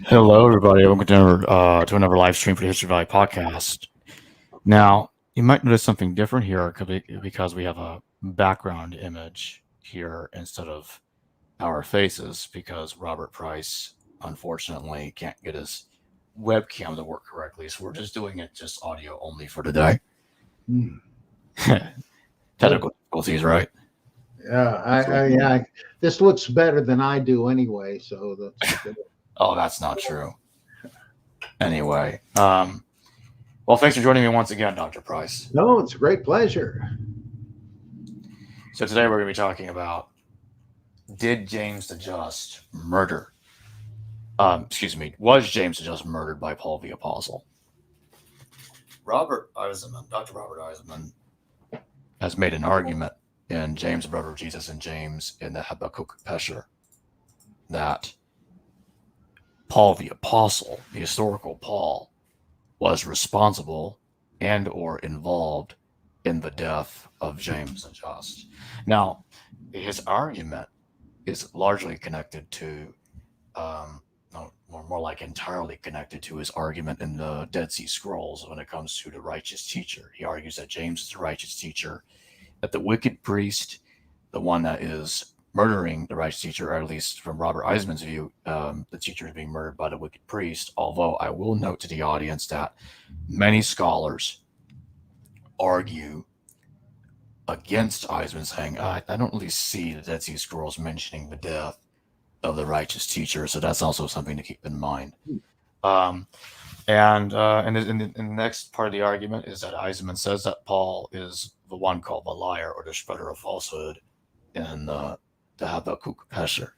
Hello, everybody. Welcome to another live stream for the History Valley podcast. Now, you might notice something different here because we have a background image here instead of our faces because Robert Price, unfortunately, can't get his webcam to work correctly. So we're just doing it just audio only for today. Technical difficulties, right? Yeah, this looks better than I do anyway, so that's good. Oh, that's not true. Anyway, well, thanks for joining me once again, Dr. Price. No, it's a great pleasure. So today we're going to be talking about, did James the Just murder? Was James the Just murdered by Paul the Apostle? Dr. Robert Eisenman has made an argument in James, the Brother of Jesus, and James in the Habakkuk Pesher that Paul the Apostle, the historical Paul, was responsible and or involved in the death of James the Just. Now, his argument is largely connected to, more like entirely connected to his argument in the Dead Sea Scrolls when it comes to the righteous teacher. He argues that James is the righteous teacher, that the wicked priest, the one that is murdering the righteous teacher, or at least from Robert Eisenman's view, the teacher is being murdered by the wicked priest. Although I will note to the audience that many scholars argue against Eisenman, saying, I don't really see the Dead Sea Scrolls mentioning the death of the righteous teacher, so that's also something to keep in mind. And the next part of the argument is that Eisenman says that Paul is the one called the liar or the spreader of falsehood in the Habakkuk Pesher.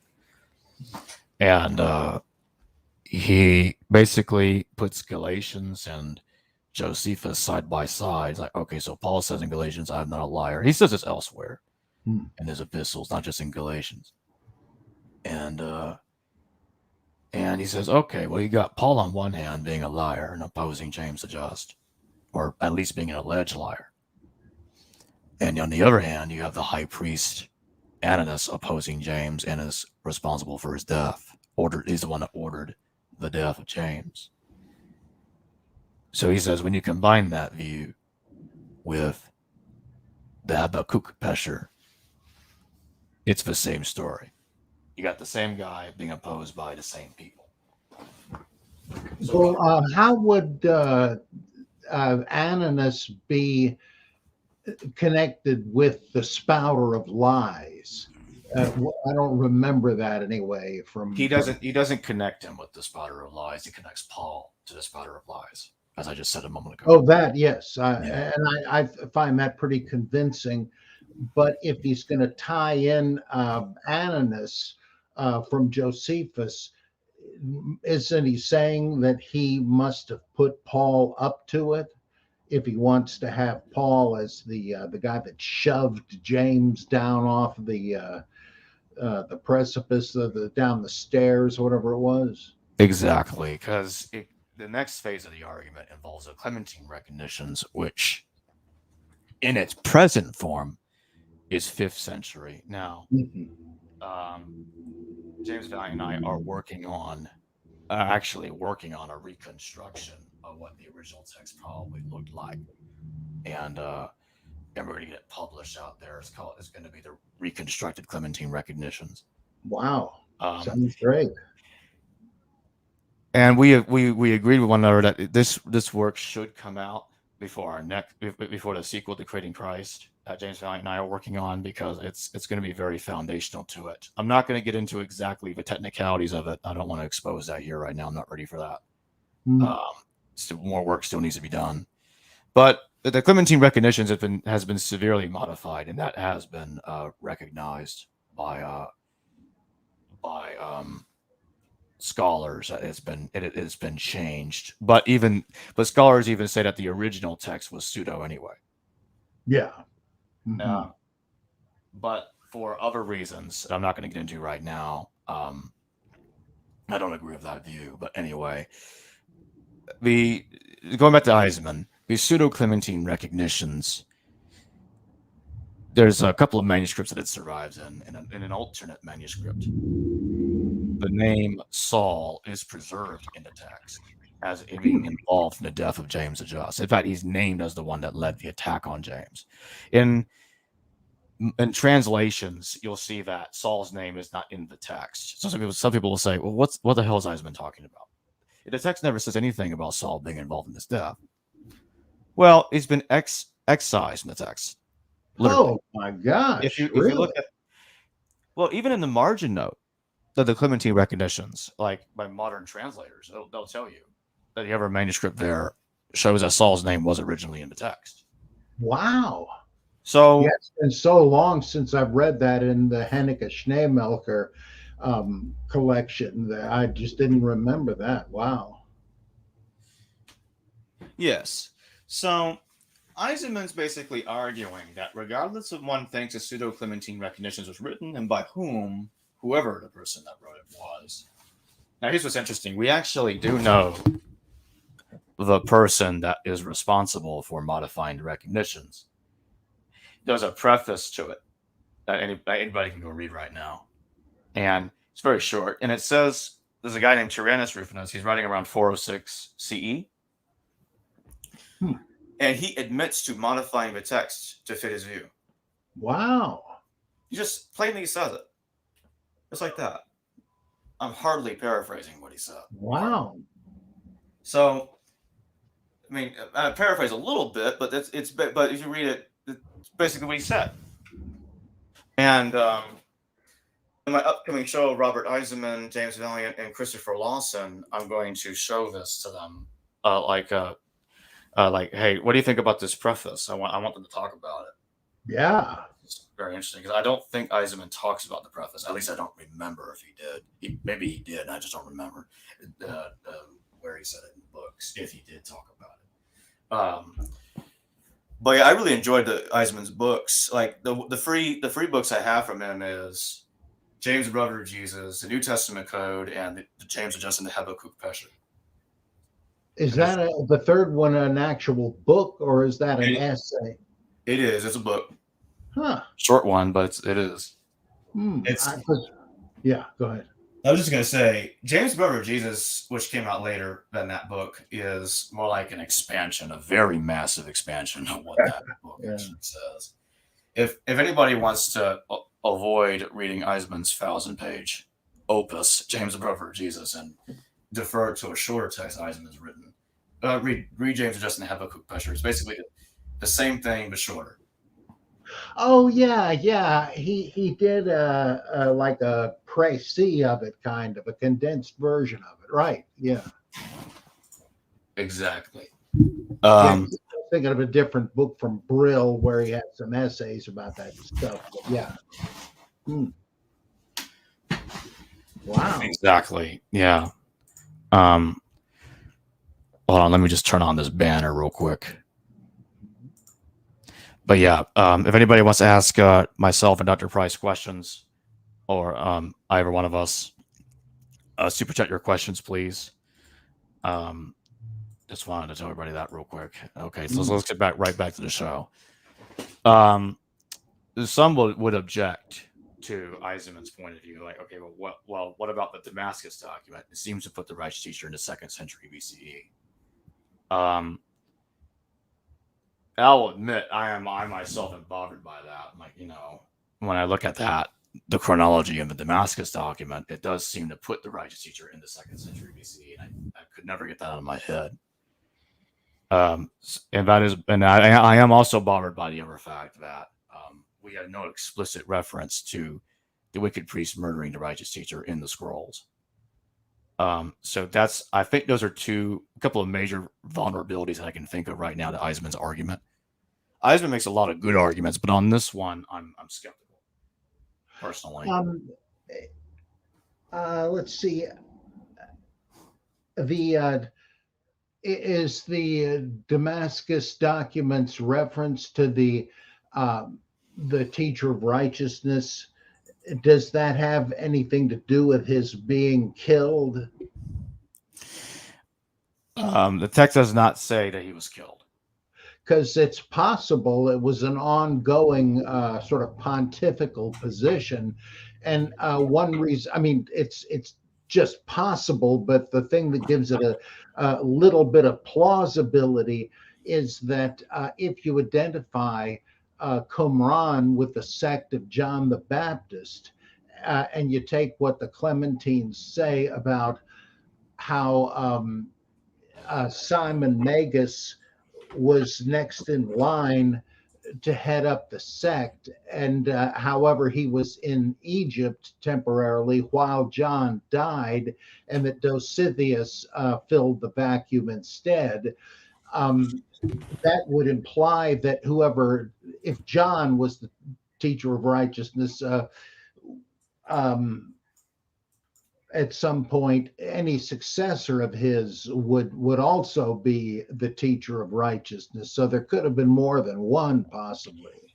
And he basically puts Galatians and Josephus side by side. It's like, okay, so Paul says in Galatians, I'm not a liar. He says this elsewhere in his epistles, not just in Galatians. And he says, okay, well, you got Paul on one hand being a liar and opposing James the Just, or at least being an alleged liar. And on the other hand, you have the high priest Ananias opposing James and is responsible for his death. He's the one that ordered the death of James. So he says, when you combine that view with the Habakkuk Pesher, it's the same story. You got the same guy being opposed by the same people. So, how would Ananias be connected with the spouter of lies? I don't remember that anyway. He doesn't connect him with the spouter of lies. He connects Paul to the spouter of lies, as I just said a moment ago. Oh, that, yes. And I find that pretty convincing. But if he's going to tie in Ananias from Josephus, isn't he saying that he must have put Paul up to it if he wants to have Paul as the guy that shoved James down off the precipice, down the stairs, whatever it was? Exactly, because the next phase of the argument involves the Clementine recognitions, which in its present form is 5th century. Now, James Valiant and I are actually working on a reconstruction of what the original text probably looked like. And we're going to get it published out there. It's going to be the Reconstructed Clementine Recognitions. Wow. Sounds great. And we agreed with one another that this work should come out before the sequel to Creating Christ that James Valiant and I are working on, because it's going to be very foundational to it. I'm not going to get into exactly the technicalities of it. I don't want to expose that here right now. I'm not ready for that. More work still needs to be done. But the Clementine recognitions has been severely modified, and that has been recognized by scholars. It has been changed, but scholars even say that the original text was pseudo anyway. Yeah. But for other reasons I'm not going to get into right now, I don't agree with that view. But anyway, going back to Eisenman, the pseudo Clementine recognitions, there's a couple of manuscripts that it survives in an alternate manuscript. the name Saul is preserved in the text as being involved in the death of James the Just. In fact, he's named as the one that led the attack on James. In translations, you'll see that Saul's name is not in the text. So some people will say, "Well, what the hell is Eisenman talking about?" The text never says anything about Saul being involved in this death. Well, he's been excised in the text. Literally. Oh my gosh! If you really? look at, well, even in the margin note, the Clementine recognitions, like by modern translators, they'll tell you that you have a manuscript there shows that Saul's name was originally in the text. Wow. So yeah, it's been so long since I've read that in the Henneke Schneemelker collection that I just didn't remember that. Wow. yes, so Eisenman's basically arguing that regardless of one thinks a pseudo Clementine recognitions was written and by whom, whoever the person that wrote it was. Now here's what's interesting: we actually do know the person that is responsible for modifying the recognitions. There's a preface to it that anybody can go read right now. And it's very short. And it says there's a guy named Tyrannus Rufinus. He's writing around 406 CE. And he admits to modifying the text to fit his view. Wow. He just plainly says it. Just like that. I'm hardly paraphrasing what he said. Wow. So, I mean, I paraphrase a little bit, but but if you read it, it's basically what he said. And in my upcoming show, Robert Eisenman, James Valiant, and Christopher Lawson, I'm going to show this to them. Like, hey, what do you think about this preface? I want them to talk about it. Yeah. It's very interesting because I don't think Eisenman talks about the preface. At least I don't remember if he did. Maybe he did, and I just don't remember where he said it in books, if he did talk about it. But yeah, I really enjoyed Eisenman's books. Like the free books I have from him is James the Brother of Jesus, the New Testament Code, and the James the Just and the Habakkuk Pesher. Is that the third one an actual book or is that an essay? It is. It's a book. Huh. Short one, but it is. Yeah, go ahead. I was just going to say, James the Brother of Jesus, which came out later than that book, is more like an expansion, a very massive expansion of what that book actually says. If anybody wants to avoid reading Eisenman's 1,000-page opus, James the Brother of Jesus, and defer to a shorter text Eisenman's written, read James the Just and the Habakkuk Pesher. It's basically the same thing, but shorter. Oh yeah. He did like a précis of it, kind of a condensed version of it, right? Yeah. Exactly. I'm thinking of a different book from Brill where he had some essays about that stuff. But yeah. Wow. Exactly. Yeah. Hold on, let me just turn on this banner real quick. But yeah, if anybody wants to ask myself and Dr. Price questions, or either one of us, super chat your questions, please. Just wanted to tell everybody that real quick. Okay, so let's get right back to the show. Some would object to Eisenman's point of view, like, okay, well, what about the Damascus document? It seems to put the Reich teacher in the 2nd century BCE. I'll admit I myself am bothered by that. Like, when I look at that, the chronology in the Damascus document, it does seem to put the righteous teacher in the 2nd century BCE, and I could never get that out of my head. And I am also bothered by the other fact that we have no explicit reference to the wicked priest murdering the righteous teacher in the scrolls. So I think those are a couple of major vulnerabilities that I can think of right now to Eisenman's argument. Eisenman makes a lot of good arguments, but on this one, I'm skeptical, personally. Let's see. Is the Damascus documents reference to the teacher of righteousness? Does that have anything to do with his being killed? The text does not say that he was killed. Because it's possible it was an ongoing sort of pontifical position. And one reason, I mean, it's just possible, but the thing that gives it a little bit of plausibility is that if you identify Qumran with the sect of John the Baptist, and you take what the Clementines say about how Simon Magus was next in line to head up the sect, and however he was in Egypt temporarily while John died, and that Dositheus filled the vacuum instead. That would imply that whoever, if John was the teacher of righteousness, at some point, any successor of his would also be the teacher of righteousness. So there could have been more than one, possibly.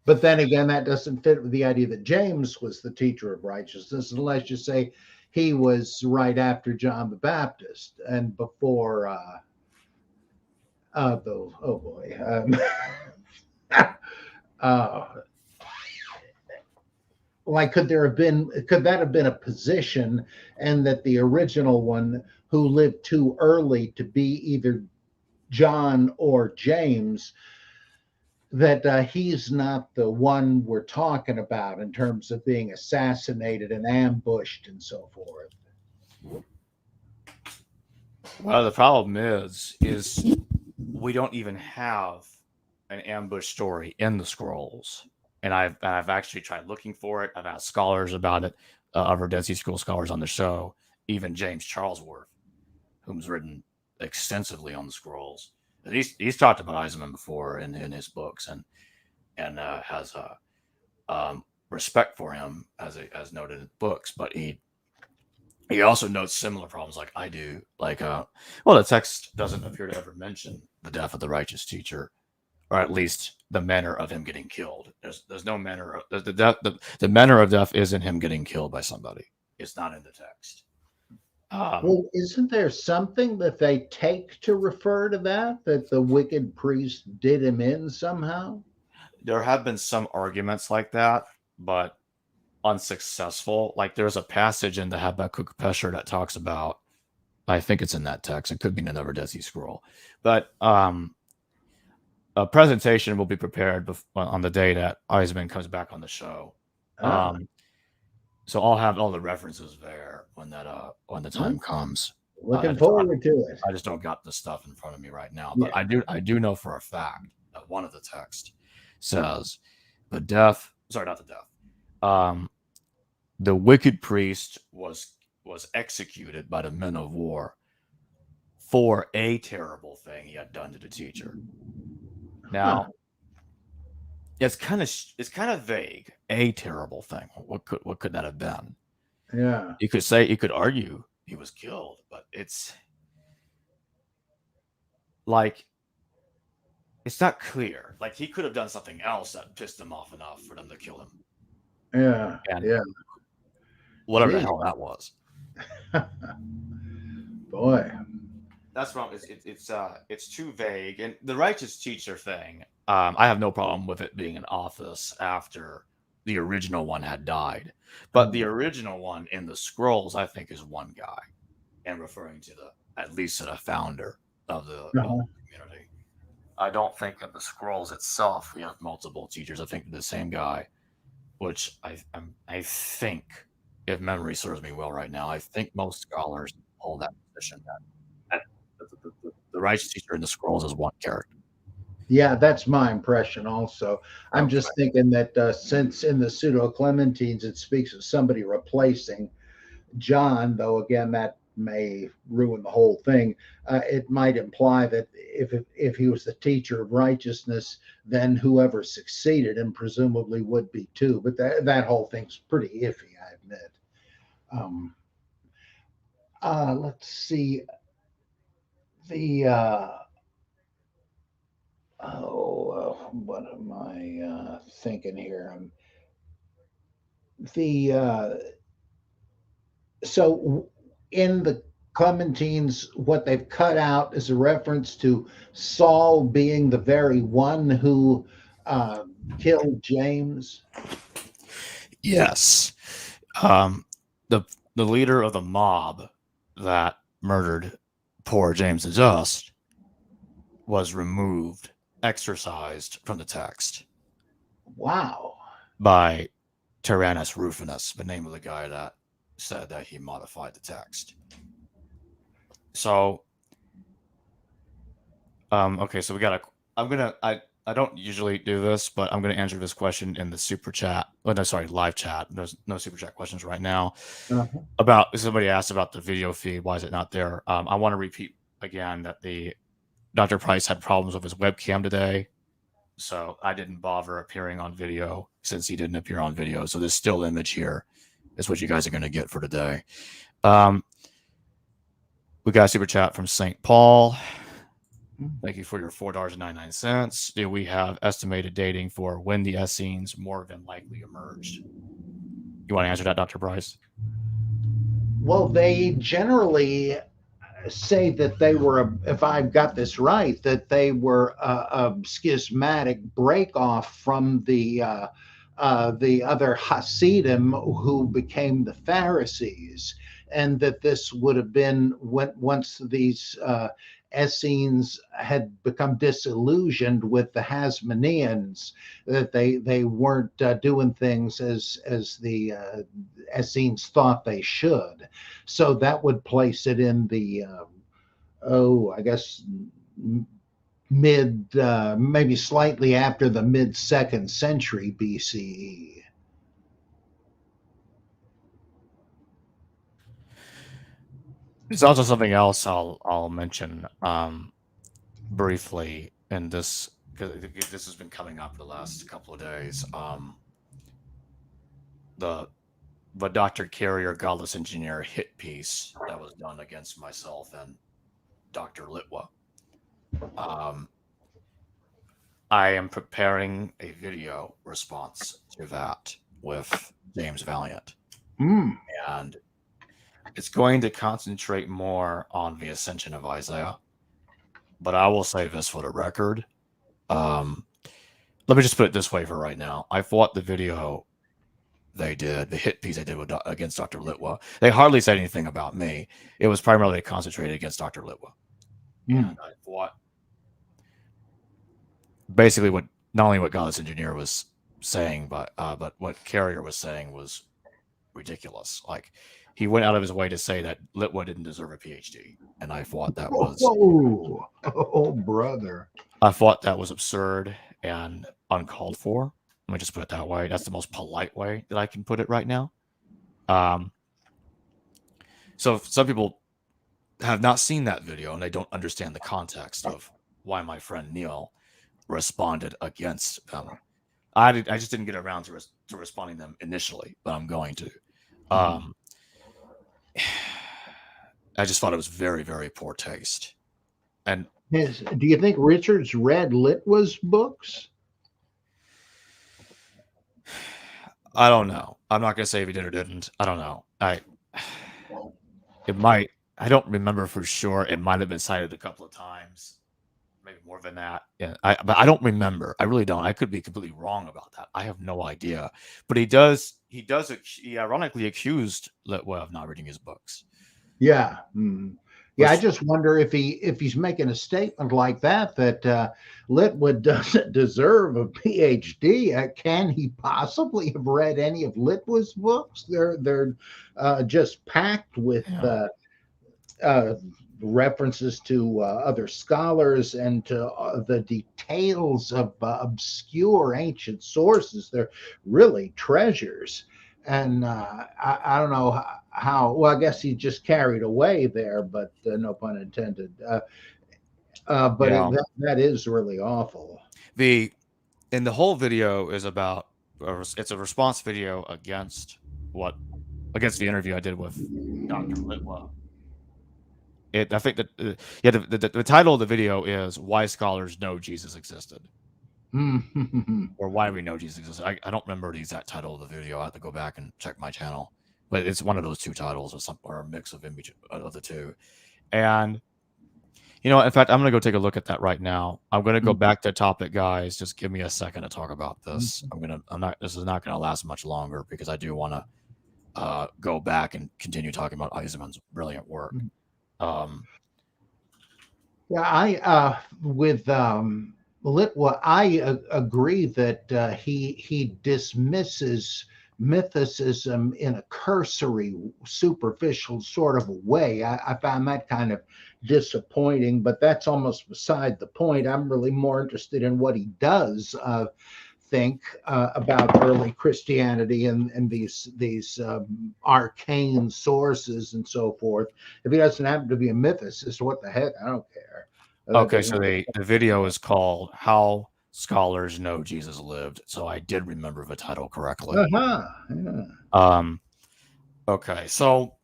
But then again, that doesn't fit with the idea that James was the teacher of righteousness, unless you say he was right after John the Baptist and before. Oh boy. Like, could that have been a position, and that the original one who lived too early to be either John or James, that he's not the one we're talking about in terms of being assassinated and ambushed and so forth? Well, the problem is we don't even have an ambush story in the scrolls. And I've actually tried looking for it. I've asked scholars about it, other Dead Sea Scroll scholars on the show, even James Charlesworth, whom's written extensively on the scrolls. He's talked about Eisenman before in his books, and has respect for him as noted in books. But he also notes similar problems like I do. Like, the text doesn't appear to ever mention the death of the righteous teacher, or at least the manner of him getting killed. There's no manner of the manner of death isn't him getting killed by somebody. It's not in the text. Well, isn't there something that they take to refer to that the wicked priest did him in somehow? There have been some arguments like that, but unsuccessful. Like, there's a passage in the Habakkuk Pesher that talks about, I think it's in that text. It could be in another Dead Sea Scroll, but a presentation will be prepared on the day that Eisman comes back on the show. So I'll have all the references there when the time comes. Looking forward to it. I just don't got the stuff in front of me right now, but I do know for a fact that one of the texts says the wicked priest was executed by the men of war for a terrible thing he had done to the teacher. Now, it's kind of vague. A terrible thing. What could that have been? Yeah. You could argue he was killed, but it's like, it's not clear. Like, he could have done something else that pissed him off enough for them to kill him. Yeah. Yeah. Whatever the hell that was. Boy. That's wrong. It's too vague. And the righteous teacher thing, I have no problem with it being an office after the original one had died. But the original one in the scrolls, I think, is one guy, and referring to at least to the founder of the community. I don't think in the scrolls itself we have multiple teachers. I think the same guy, which I think, if memory serves me well right now, I think most scholars hold that position that the righteous teacher in the scrolls is one character. Yeah, that's my impression also. I'm just thinking that since in the Pseudo-Clementines it speaks of somebody replacing John, though again that may ruin the whole thing, it might imply that if he was the teacher of righteousness, then whoever succeeded him presumably would be too. But that whole thing's pretty iffy, I admit. Let's see. What am I thinking here? So in the Clementines, what they've cut out is a reference to Saul being the very one who killed James. Yes. the leader of the mob that murdered poor James the Just was removed, exorcised from the text Wow. by Tyrannus Rufinus, the name of the guy that said that he modified the text. So, okay, so we got I don't usually do this, but I'm gonna answer this question in the super chat. Oh, no, sorry, live chat. There's no super chat questions right now. Uh-huh. About somebody asked about the video feed. Why is it not there? I want to repeat again that the Dr. Price had problems with his webcam today, so I didn't bother appearing on video since he didn't appear on video. So this still image here is what you guys are going to get for today. We got a super chat from St. Paul. Thank you for your $4.99. Do we have estimated dating for when the Essenes more than likely emerged? You want to answer that, Dr. Price? Well, they generally say that they were, if I've got this right, that they were a schismatic break off from the other Hasidim who became the Pharisees, and that this would have been once these Essenes had become disillusioned with the Hasmoneans, that they weren't doing things as the Essenes thought they should. So that would place it in the I guess mid, maybe slightly after the mid 2nd century BCE. There's also something else I'll mention briefly in this, because this has been coming up the last couple of days. The Dr. Carrier Godless Engineer hit piece that was done against myself and Dr. Litwa. I am preparing a video response to that with James Valiant. And it's going to concentrate more on the ascension of Isaiah. But I will say this for the record. Let me just put it this way for right now. I thought the video they did, the hit piece they did against Dr. Litwa, they hardly said anything about me. It was primarily concentrated against Dr. Litwa. And I thought basically not only what Godless Engineer was saying, but what Carrier was saying was ridiculous. Like, he went out of his way to say that Litwa didn't deserve a PhD, and I thought that was brother. I thought that was absurd and uncalled for. Let me just put it that way. That's the most polite way that I can put it right now. So some people have not seen that video and they don't understand the context of why my friend Neil responded against them. I just didn't get around to responding to them initially, but I'm going to. I just thought it was very, very poor taste. And do you think Richards read Litwa's books? I don't know. I'm not going to say if he did or didn't. I don't know. It might. I don't remember for sure. It might have been cited a couple of times, maybe more than that. Yeah, but I don't remember. I really don't. I could be completely wrong about that. I have no idea. But he ironically accused Litwa of not reading his books. Yeah. Yeah, I just wonder if he's making a statement like that Litwa doesn't deserve a PhD. Can he possibly have read any of Litwa's books? They're just packed with references to other scholars and to the details of obscure ancient sources. They're really treasures. And I don't know how. Well, I guess he just carried away there, but no pun intended. But that is really awful. The whole video is about. It's a response video against the interview I did with Dr. Litwa. I think that the title of the video is "Why Scholars Know Jesus Existed." Or why we know Jesus exists. I don't remember the exact title of the video. I have to go back and check my channel, but it's one of those two titles or a mix of the two. And in fact, I'm going to go take a look at that right now. I'm going to go back to topic, guys. Just give me a second to talk about this. This is not going to last much longer because I do want to go back and continue talking about Eisenman's brilliant work. Yeah, I with Litwa, I agree that he dismisses mythicism in a cursory, superficial sort of a way. I found that kind of disappointing, but that's almost beside the point. I'm really more interested in what he does think about early Christianity and these arcane sources and so forth. If he doesn't happen to be a mythicist, what the heck? I don't care. That Okay, so doesn't. the video is called "How Scholars Know Jesus Lived," so I did remember the title correctly. Yeah. Okay, so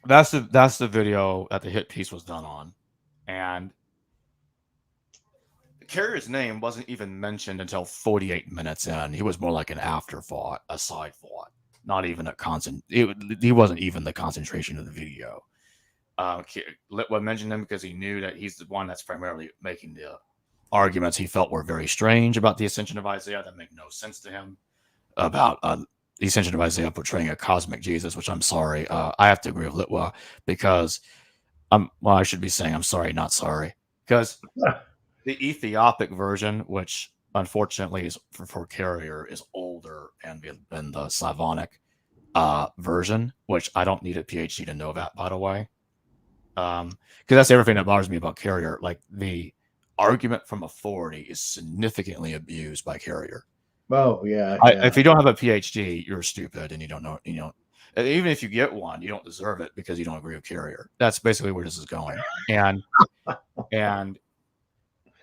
that's the video that the hit piece was done on, and Carrier's name wasn't even mentioned until 48 minutes in. He was more like an afterthought, a side thought, not even a constant. He wasn't even the concentration of the video. Litwa mentioned him because he knew that he's the one that's primarily making the arguments he felt were very strange about the ascension of Isaiah that make no sense to him, about the ascension of Isaiah portraying a cosmic Jesus, which I'm sorry. I have to agree with Litwa because I should be saying I'm sorry, not sorry, because the Ethiopic version, which unfortunately is for Carrier, is older than the Slavonic version, which I don't need a PhD to know that, by the way. Because that's everything that bothers me about Carrier. Like, the argument from authority is significantly abused by Carrier. Oh yeah, If you don't have a PhD, you're stupid and you don't know. Even if you get one, you don't deserve it because you don't agree with Carrier. That's basically where this is going. And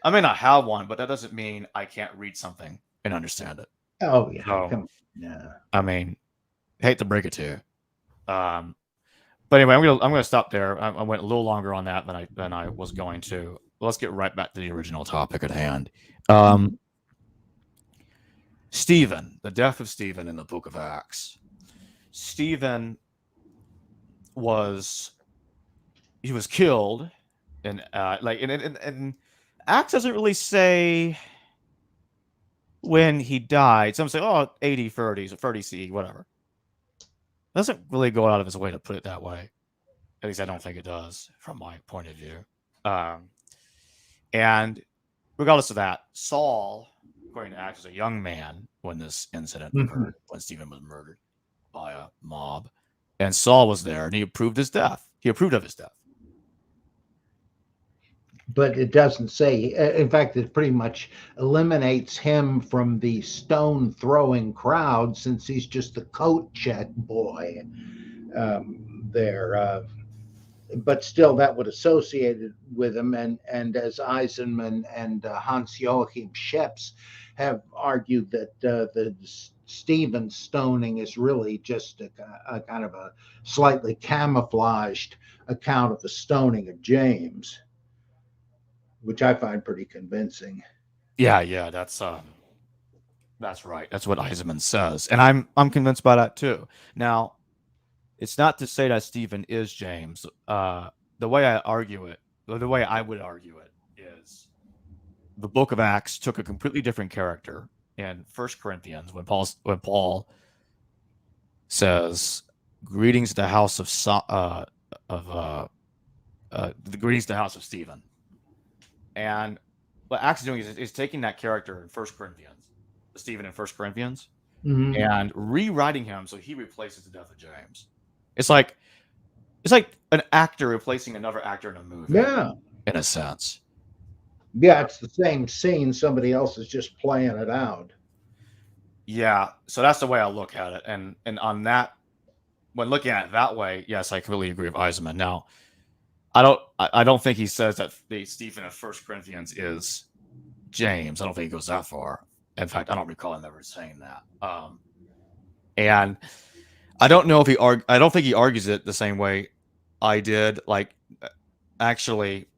I may not have one, but that doesn't mean I can't read something and understand it. Oh yeah. So, yeah. I mean, hate to break it to you. But anyway, I'm gonna stop there. I went a little longer on that than I was going to. Let's get right back to the original topic at hand. Stephen, the death of Stephen in the Book of Acts. Stephen was killed, and and Acts doesn't really say when he died. Some say, oh, 80 30s or 30 CE, whatever. Doesn't really go out of his way to put it that way. At least I don't think it does, from my point of view. And regardless of that, Saul, according to Acts, was a young man when this incident occurred, when Stephen was murdered by a mob. And Saul was there, and he approved his death. He approved of his death. But it doesn't say. In fact, it pretty much eliminates him from the stone throwing crowd, since he's just the coat check boy there. But still, that would associate it with him. And as Eisenman and Hans Joachim Scheps have argued, that the Stephen stoning is really just a kind of a slightly camouflaged account of the stoning of James, which I find pretty convincing. Yeah, that's right. That's what Eisenman says, and I'm convinced by that too. Now, it's not to say that Stephen is James. The way I argue it, the way I would argue it, is the Book of Acts took a completely different character in 1 Corinthians when Paul says, "Greetings to the house of greetings to the house of Stephen." And what Acts is doing is taking that character in 1 Corinthians, Stephen in 1 Corinthians, and rewriting him so he replaces the death of James. It's like an actor replacing another actor in a movie. Yeah. In a sense. Yeah, it's the same scene. Somebody else is just playing it out. Yeah, so that's the way I look at it. And on that, when looking at it that way, yes, I completely agree with Eisenman. Now, I don't think he says that the Stephen of 1 Corinthians is James. I don't think he goes that far. In fact, I don't recall him ever saying that. And I don't know if I don't think he argues it the same way I did. Like, actually,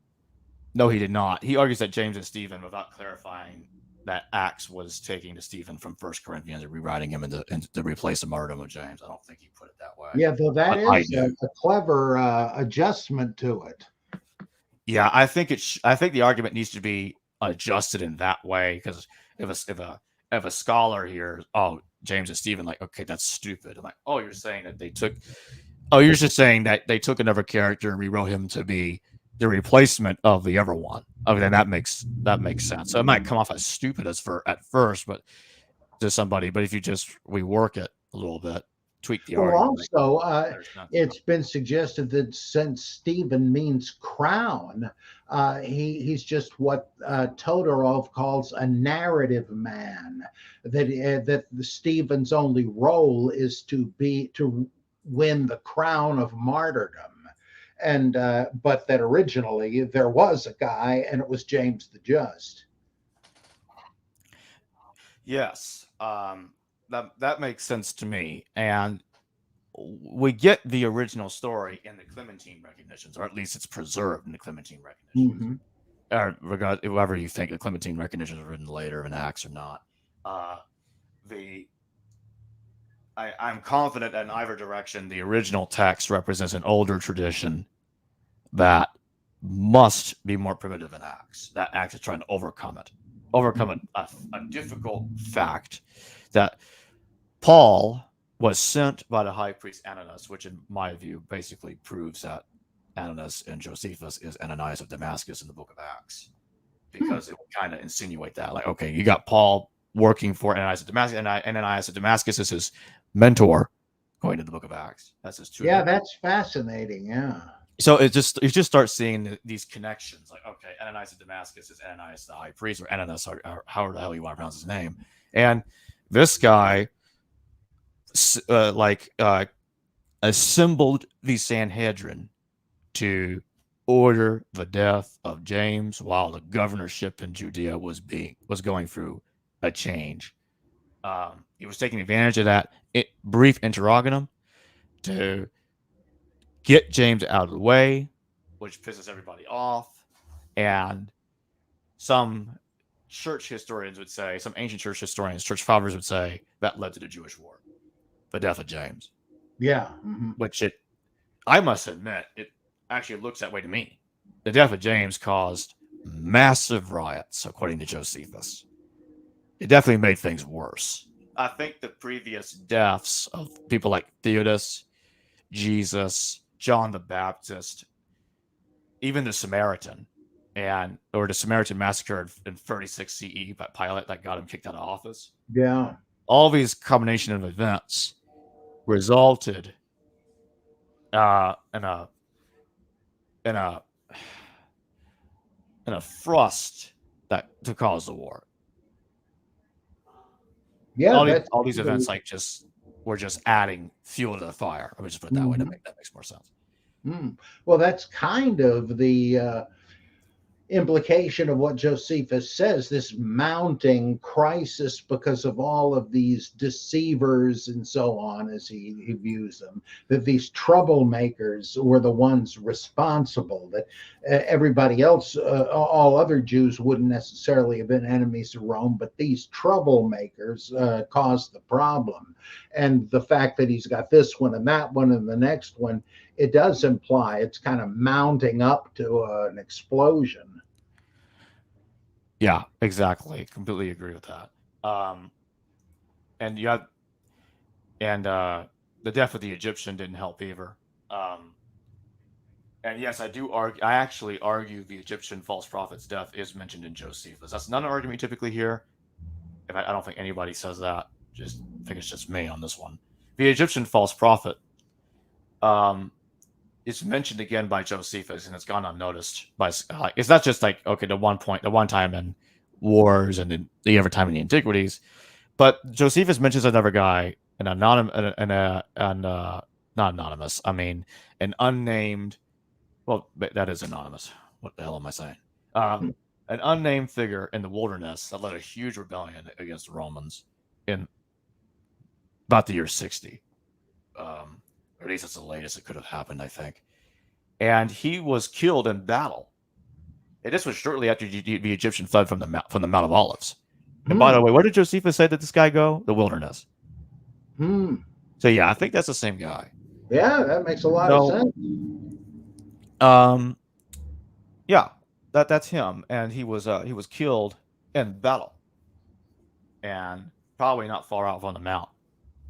no, he did not. He argues that James and Stephen, without clarifying that Acts was taking to Stephen from 1 Corinthians and rewriting him to replace the martyrdom of James. I don't think he put it that way. Yeah, though that is a clever adjustment to it. Yeah, I think the argument needs to be adjusted in that way, because if a scholar here, oh, James and Stephen, like, okay, that's stupid. I'm like, oh, you're saying that they took, oh, you're just saying that they took another character and rewrote him to be the replacement of the other one. Okay, then that makes sense. So it might come off as stupid at first, but to somebody, but if you just rework it a little bit, tweak the Well, argument. also, it's been suggested that since Stephen means crown, he's just what Todorov calls a narrative man. That Stephen's only role is to win the crown of martyrdom. And but that originally there was a guy, and it was James the Just. Yes, that makes sense to me, and we get the original story in the Clementine recognitions, or at least it's preserved in the Clementine recognitions. Mm-hmm. Or whoever you think the Clementine recognitions are written later in Acts or not. I'm confident that in either direction, the original text represents an older tradition that must be more primitive in Acts. That Acts is trying to overcome a difficult fact that Paul was sent by the high priest Ananias, which in my view basically proves that Ananias and Josephus is Ananias of Damascus in the book of Acts, because it would kind of insinuate that, like, okay, you got Paul working for Ananias of Damascus, and Ananias of Damascus is his mentor going to the book of Acts. That's his true. Yeah, that's fascinating. Yeah. So you just start seeing these connections, like, okay, Ananias of Damascus is Ananias the high priest, or Ananias, or however the hell you want to pronounce his name, and this guy assembled the Sanhedrin to order the death of James while the governorship in Judea was going through a change. He was taking advantage of that brief interregnum to get James out of the way, which pisses everybody off. And some church historians would say, some ancient church historians, church fathers would say, that led to the Jewish war, the death of James. Yeah. Mm-hmm. Which I must admit, it actually looks that way to me. The death of James caused massive riots, according to Josephus. It definitely made things worse. I think the previous deaths of people like Theudas, Jesus, John the Baptist, even the Samaritan, or the Samaritan massacre in 36 CE by Pilate that got him kicked out of office. Yeah. All these combination of events resulted in a thrust to cause the war. Yeah, all these events were just adding fuel to the fire. Let me just put it that way. That makes more sense. Well, that's kind of the implication of what Josephus says, this mounting crisis because of all of these deceivers and so on, as he views them, that these troublemakers were the ones responsible, that everybody else, all other Jews wouldn't necessarily have been enemies of Rome, but these troublemakers caused the problem. And the fact that he's got this one and that one and the next one, it does imply it's kind of mounting up to an explosion. Yeah, exactly. Completely agree with that. And the death of the Egyptian didn't help either. And yes, I actually argue the Egyptian false prophet's death is mentioned in Josephus. That's not an argument we typically hear. I don't think anybody says that. I think it's just me on this one. The Egyptian false prophet is mentioned again by Josephus, and it's gone unnoticed. It's not just like, okay, the one time in wars and then the other time in the Antiquities, but Josephus mentions another guy, an unnamed. Well, that is anonymous. What the hell am I saying? An unnamed figure in the wilderness that led a huge rebellion against the Romans in about the year 60. Or at least that's the latest it could have happened, I think. And he was killed in battle. And this was shortly after the Egyptian fled from the Mount of Olives. And by the way, where did Josephus say that this guy go? The wilderness. So yeah, I think that's the same guy. Yeah, that makes a lot of sense. Yeah, that's him, and he was killed in battle. And probably not far off on the Mount.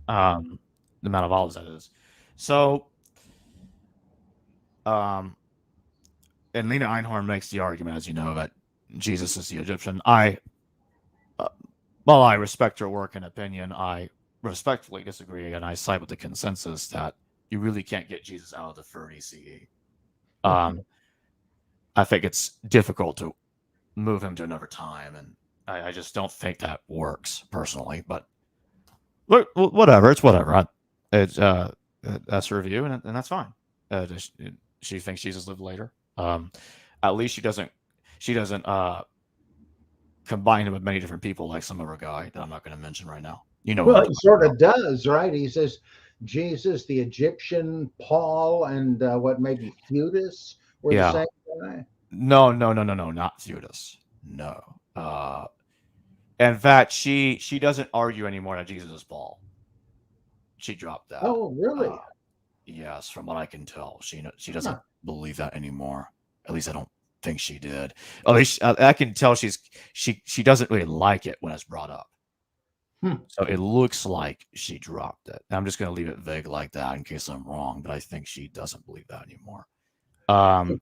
The Mount of Olives, that is. So, and Lena Einhorn makes the argument, as you know, that Jesus is the Egyptian. While I respect her work and opinion, I respectfully disagree, and I side with the consensus that you really can't get Jesus out of the 30 CE. I think it's difficult to move him to another time, and I just don't think that works personally. But whatever, it's whatever. That's her review, and that's fine. She thinks Jesus lived later. At least she doesn't combine him with many different people like some other guy that I'm not going to mention right now. You know, well, he sort of does, right? He says Jesus, the Egyptian, Paul, and what, maybe Theudas were the same guy. No, not Theudas. No. In fact, she doesn't argue anymore that Jesus is Paul. She dropped that. Oh, really? Yes, from what I can tell, she doesn't believe that anymore. At least I don't think she did. At least I can tell she doesn't really like it when it's brought up. So it looks like she dropped it. And I'm just going to leave it vague like that in case I'm wrong, but I think she doesn't believe that anymore. Well,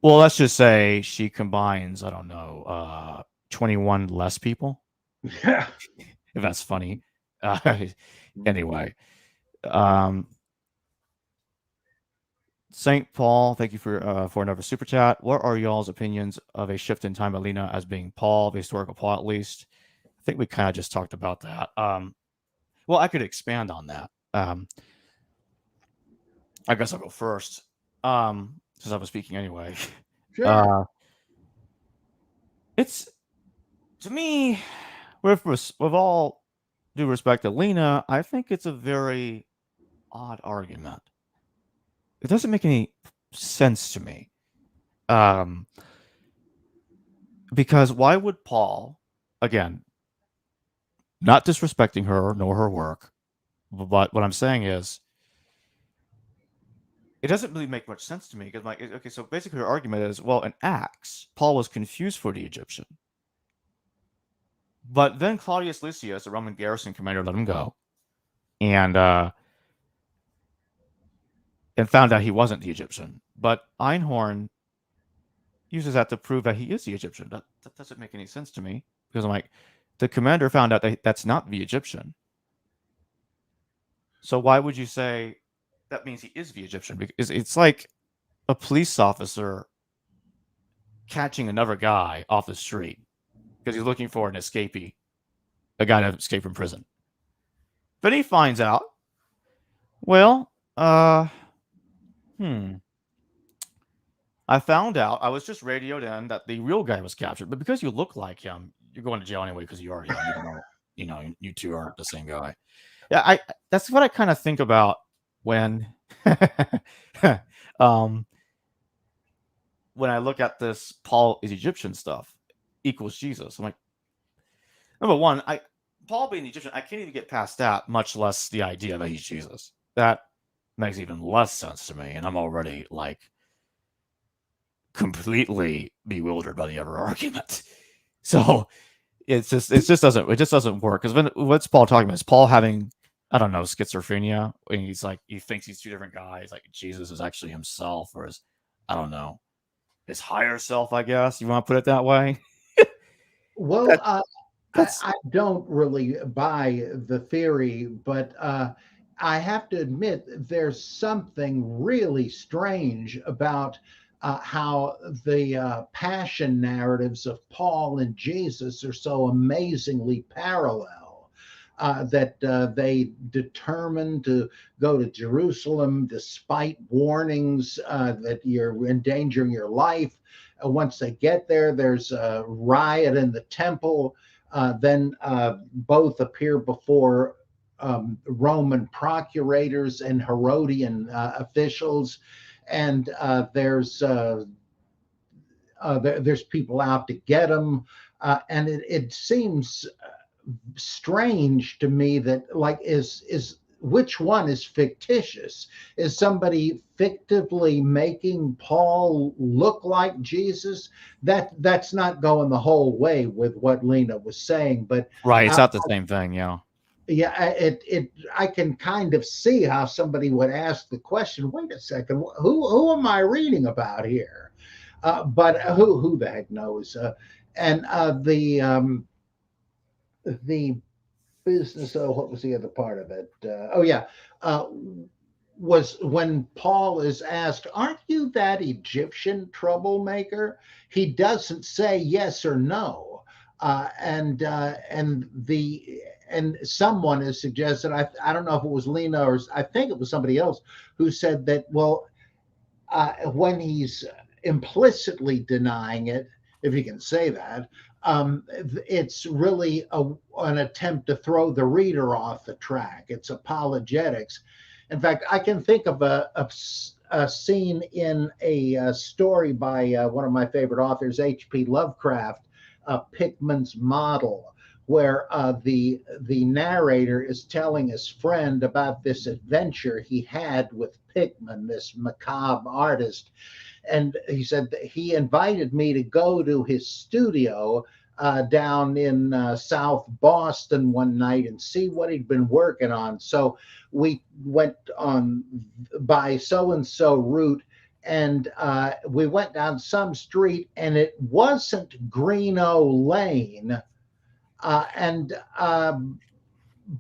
let's just say she combines, I don't know, 21 less people. Yeah. If that's funny. Anyway. St. Paul, thank you for another super chat. What are y'all's opinions of a shift in time of Lena as being Paul, the historical Paul at least? I think we kind of just talked about that. Well, I could expand on that. I guess I'll go first, since I was speaking anyway. Sure. It's, to me, with all due respect to Lena, I think it's a very odd argument. It doesn't make any sense to me. Because why would Paul, again, not disrespecting her nor her work, but what I'm saying is, it doesn't really make much sense to me because okay, so basically her argument is, well, in Acts, Paul was confused for the Egyptian. But then Claudius Lysias, the Roman garrison commander, let him go. And found out he wasn't the Egyptian. But Einhorn uses that to prove that he is the Egyptian. That doesn't make any sense to me. Because I'm like, the commander found out that that's not the Egyptian. So why would you say that means he is the Egyptian? Because it's like a police officer catching another guy off the street because he's looking for an escapee, a guy to escape from prison. Then he finds out, well, I found out, I was just radioed in that the real guy was captured, but because you look like him, you're going to jail anyway because you are him. You two aren't the same guy. Yeah, that's what I kind of think about when when I look at this Paul is Egyptian stuff equals Jesus. I'm like, number one, Paul being Egyptian, I can't even get past that, much less the idea that he's Jesus. That makes even less sense to me, and I'm already like completely bewildered by the other argument. So it just doesn't work. Because what's Paul talking about? Is Paul having, I don't know, schizophrenia? And he's like, he thinks he's two different guys. Like Jesus is actually himself, or his, I don't know, his higher self, I guess. You want to put it that way? Well, I don't really buy the theory, but I have to admit there's something really strange about how the passion narratives of Paul and Jesus are so amazingly parallel. That they determined to go to Jerusalem despite warnings that you're endangering your life. Once they get there, there's a riot in the temple. Then both appear before Roman procurators and Herodian officials, and there's people out to get them, and it seems strange to me that, like, is which one is fictitious? Is somebody fictively making Paul look like Jesus? That's not going the whole way with what Lena was saying, but Right. It's uh, not the same thing. Yeah. yeah, I can kind of see how somebody would ask the question. Wait a second, who am I reading about here? But who the heck knows? And the business. Oh, what was the other part of it? Oh yeah, uh, was when Paul is asked, "Aren't you that Egyptian troublemaker?" He doesn't say yes or no, and someone has suggested. I don't know if it was Lena or I think it was somebody else who said that. Well, when he's implicitly denying it, if you can say that, it's really an attempt to throw the reader off the track. It's apologetics. In fact, I can think of a scene in a story by one of my favorite authors, H.P. Lovecraft, Pickman's Model, where the narrator is telling his friend about this adventure he had with Pickman, this macabre artist. And he said that he invited me to go to his studio down in South Boston one night and see what he'd been working on. So we went on by so and so route, and we went down some street, and it wasn't Greeno Lane. And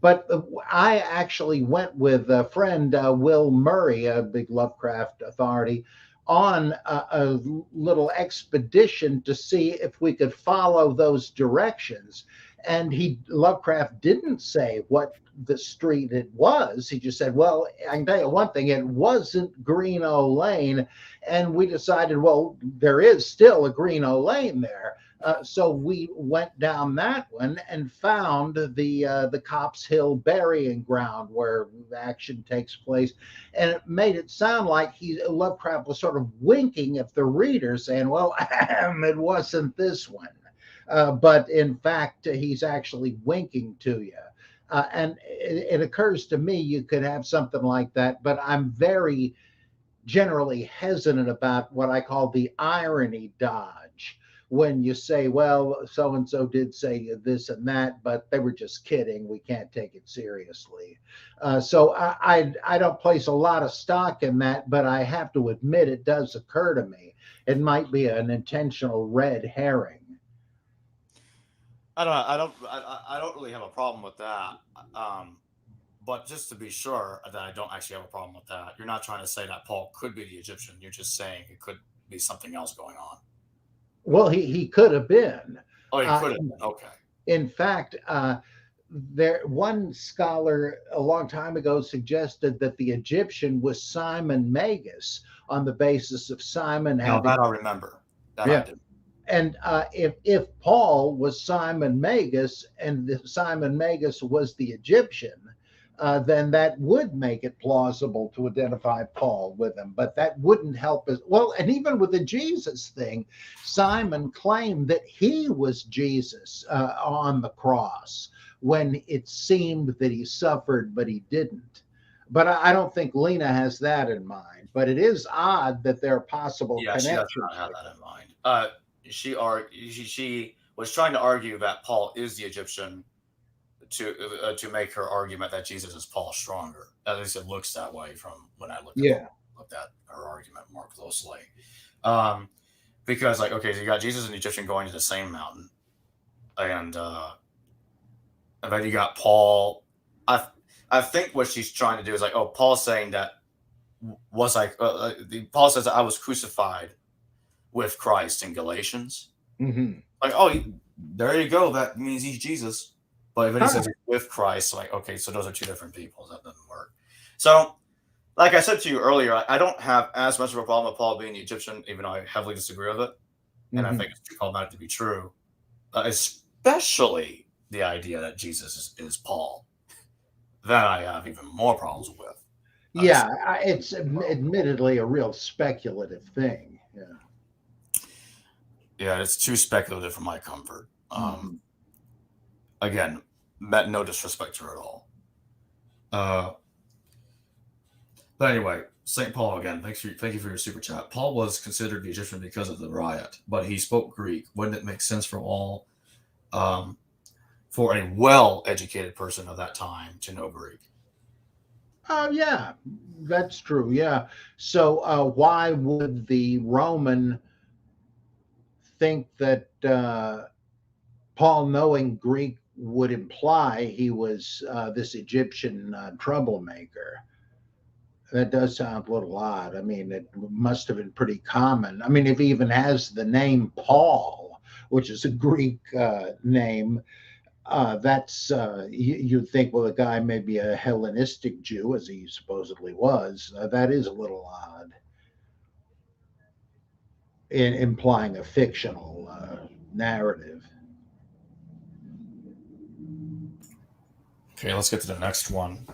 but I actually went with a friend, Will Murray, a big Lovecraft authority, on a little expedition to see if we could follow those directions. And Lovecraft didn't say what the street it was. He just said, "Well, I can tell you one thing: it wasn't Greeno Lane." And we decided, well, there is still a Greeno Lane there. So we went down that one and found the Copp's Hill burying ground where the action takes place, and it made it sound like Lovecraft was sort of winking at the reader, saying, "Well, it wasn't this one," but in fact, he's actually winking to you. And it occurs to me you could have something like that, but I'm very generally hesitant about what I call the irony dodge. When you say, well, so and so did say this and that, but they were just kidding. We can't take it seriously. So I don't place a lot of stock in that, but I have to admit it does occur to me. It might be an intentional red herring. I don't really have a problem with that. But just to be sure that I don't actually have a problem with that, you're not trying to say that Paul could be the Egyptian. You're just saying it could be something else going on. Well, he could have been. Oh, he could have been. Okay. In fact, one scholar a long time ago suggested that the Egyptian was Simon Magus on the basis of Simon No, having. that I remember. That Yeah. I did. And if Paul was Simon Magus and Simon Magus was the Egyptian, then that would make it plausible to identify Paul with him. But that wouldn't help us. Well, and even with the Jesus thing, Simon claimed that he was Jesus on the cross when it seemed that he suffered, but he didn't. But I don't think Lena has that in mind. But it is odd that there are possible connections. She does not have that in mind. She was trying to argue that Paul is the Egyptian to make her argument that Jesus is Paul stronger. At least it looks that way from when I looked at her argument more closely. Because like, okay, so you got Jesus and the Egyptian going to the same mountain, and then you got Paul. I think what she's trying to do is like, oh, Paul's saying that was like Paul says that I was crucified with Christ in Galatians. Mm-hmm. Like, oh, there you go. That means he's Jesus. But when he says with Christ, like, okay, so those are two different people. That doesn't work. So, like I said to you earlier, I don't have as much of a problem with Paul being the Egyptian, even though I heavily disagree with it. And I think it's too called that to be true. Especially the idea that Jesus is Paul. That I have even more problems with. It's admittedly a real speculative thing. Yeah, it's too speculative for my comfort. Again, meant no disrespect to her at all. But anyway, St. Paul again. Thank you for your super chat. Paul was considered the Egyptian because of the riot, but he spoke Greek. Wouldn't it make sense um, for a well-educated person of that time to know Greek? Yeah, that's true. Yeah. So why would the Roman think that Paul knowing Greek would imply he was this Egyptian troublemaker? That does sound a little odd. I mean, it must have been pretty common. I mean, if he even has the name Paul, which is a Greek name, that's you'd think, well, the guy may be a Hellenistic Jew, as he supposedly was. That is a little odd, in implying a fictional narrative. Okay, let's get to the next one.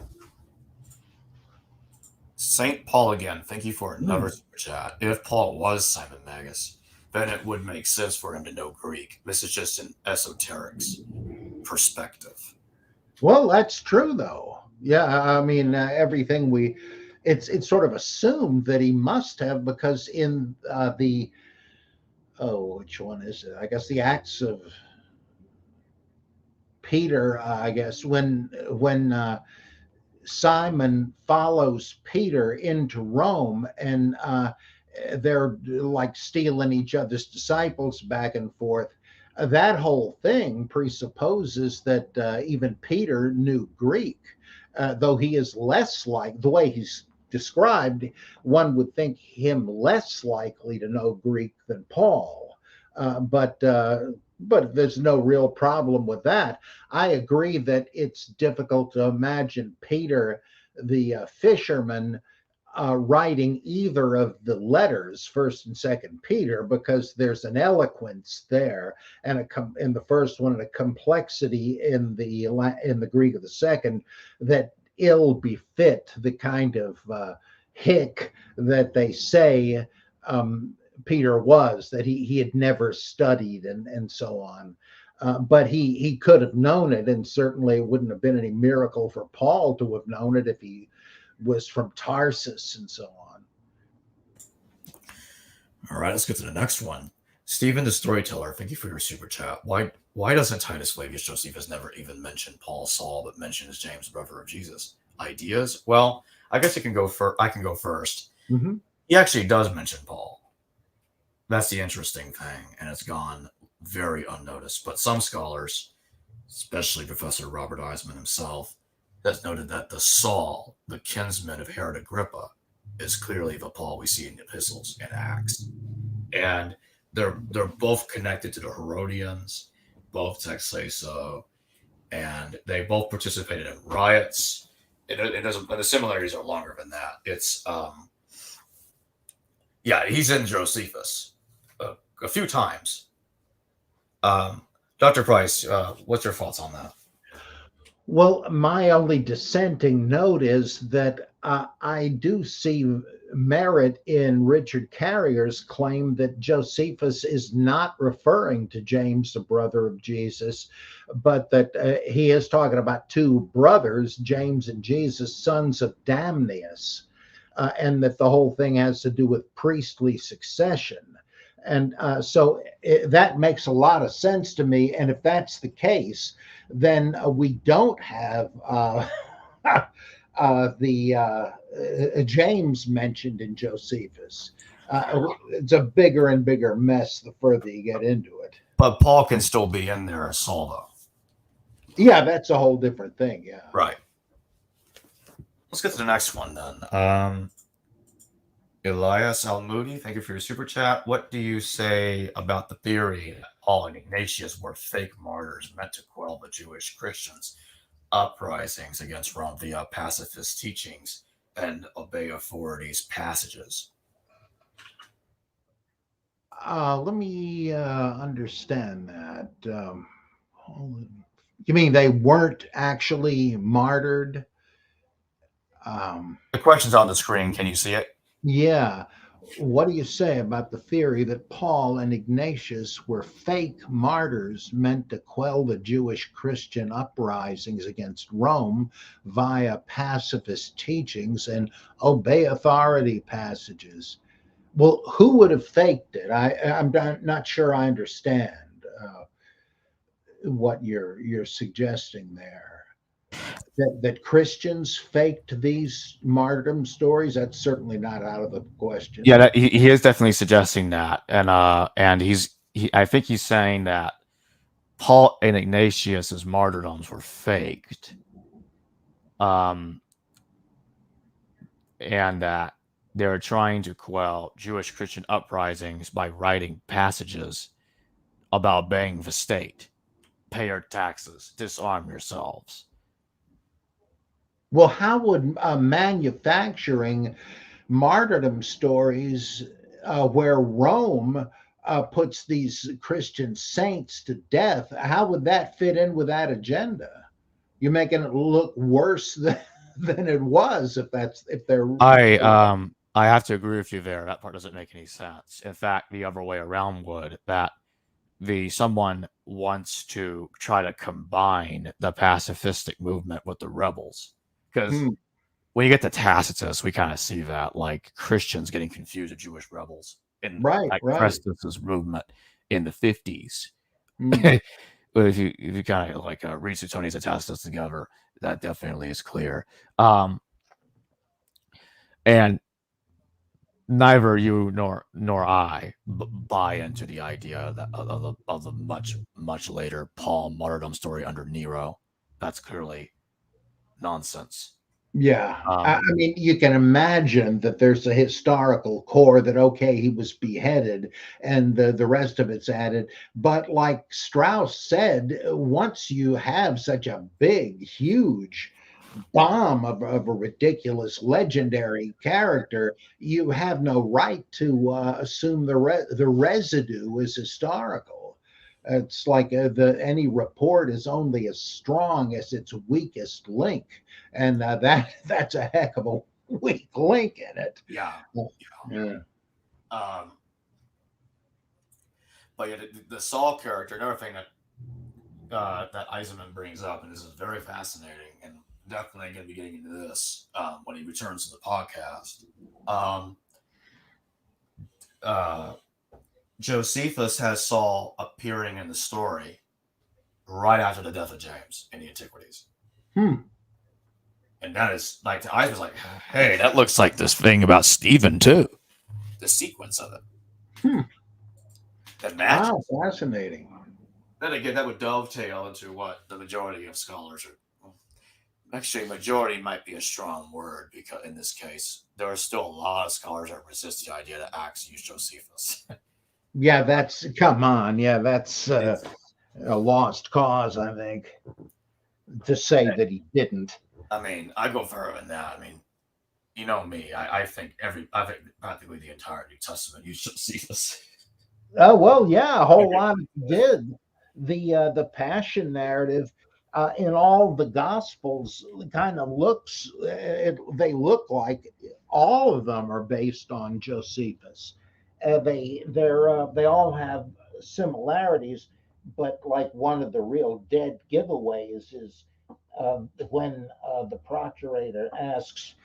St. Paul again. Thank you for another super chat. If Paul was Simon Magus, then it would make sense for him to know Greek. This is just an esoterics perspective. Well, that's true, though. Yeah, I mean, everything it's sort of assumed that he must have, because in which one is it? I guess the Acts of Peter. I guess when Simon follows Peter into Rome, and they're like stealing each other's disciples back and forth. That whole thing presupposes that even Peter knew Greek, though he is less like, the way he's described, one would think him less likely to know Greek than Paul. But there's no real problem with that. I agree that it's difficult to imagine Peter, the fisherman, writing either of the letters, First and Second Peter, because there's an eloquence there, and in the first one, and a complexity in the Greek of the second that ill befit the kind of hick that they say Peter was, that he had never studied and so on. But he could have known it, and certainly it wouldn't have been any miracle for Paul to have known it if he was from Tarsus and so on. All right, let's get to the next one. Stephen the Storyteller, thank you for your super chat. Why doesn't Titus Flavius Josephus never even mention Paul Saul, but mentions James, brother of Jesus? Ideas? Well, I guess I can go first. Mm-hmm. He actually does mention Paul. That's the interesting thing, and it's gone very unnoticed. But some scholars, especially Professor Robert Eisman himself, has noted that the Saul, the kinsman of Herod Agrippa, is clearly the Paul we see in the epistles and Acts. And they're both connected to the Herodians, both texts say so, and they both participated in riots. And the similarities are longer than that. It's he's in Josephus a few times. Dr. Price, what's your thoughts on that? Well, my only dissenting note is that I do see merit in Richard Carrier's claim that Josephus is not referring to James, the brother of Jesus, but that he is talking about two brothers, James and Jesus, sons of Damnius, and that the whole thing has to do with priestly succession. And so that makes a lot of sense to me. And if that's the case, then we don't have James mentioned in Josephus. It's a bigger and bigger mess the further you get into it. But Paul can still be in there as Saul, though. Yeah, that's a whole different thing. Yeah. Right. Let's get to the next one then. Elias Al-Moody, thank you for your super chat. What do you say about the theory that Paul and Ignatius were fake martyrs meant to quell the Jewish Christians' uprisings against Rome via pacifist teachings and obey authorities passages? Let me understand that. You mean they weren't actually martyred? The question's on the screen. Can you see it? Yeah. What do you say about the theory that Paul and Ignatius were fake martyrs meant to quell the Jewish Christian uprisings against Rome via pacifist teachings and obey authority passages? Well, who would have faked it? I'm not sure I understand what you're suggesting there. That Christians faked these martyrdom stories, that's certainly not out of the question. Yeah, he is definitely suggesting that, and I think he's saying that Paul and Ignatius's martyrdoms were faked, um, and that they were trying to quell Jewish Christian uprisings by writing passages about obeying the state, pay your taxes, disarm yourselves. Well, how would manufacturing martyrdom stories where Rome puts these Christian saints to death, how would that fit in with that agenda? You're making it look worse than it was if they're I have to agree with you there. That part doesn't make any sense. In fact, the other way around would, that someone wants to try to combine the pacifistic movement with the rebels. Because when you get to Tacitus, we kind of see that, like, Christians getting confused with Jewish rebels in right. Crestus's movement in the 50s. Mm. But if you kind of like read Suetonius and Tacitus together, that definitely is clear. And neither you nor I buy into the idea that of the much later Paul martyrdom story under Nero. That's clearly nonsense. Yeah, I mean, you can imagine that there's a historical core that, okay, he was beheaded and the rest of it's added. But like Strauss said, once you have such a big, huge bomb of a ridiculous, legendary character, you have no right to assume the residue is historical. It's like any report is only as strong as its weakest link, and that's a heck of a weak link in it. Yeah. Yeah. But yeah, the Saul character, another thing that Eisenman brings up, and this is very fascinating, and definitely going to be getting into this when he returns to the podcast. Josephus has Saul appearing in the story right after the death of James in the Antiquities. And that is like, the eyes was like, hey, that looks like this thing about Stephen too. The sequence of it. That matches. Wow, fascinating. Then again, that would dovetail into what the majority of scholars are. Actually, majority might be a strong word, because in this case, there are still a lot of scholars that resist the idea that Acts used Josephus. Yeah, come on. Yeah, that's a lost cause, I think, to say that he didn't. I mean, I go further than that. I mean, you know me. I think practically the entire New Testament used Josephus. Oh well, yeah, a whole lot did. The passion narrative in all the gospels kind of they look like all of them are based on Josephus. They all have similarities, but like one of the real dead giveaways is when the procurator asks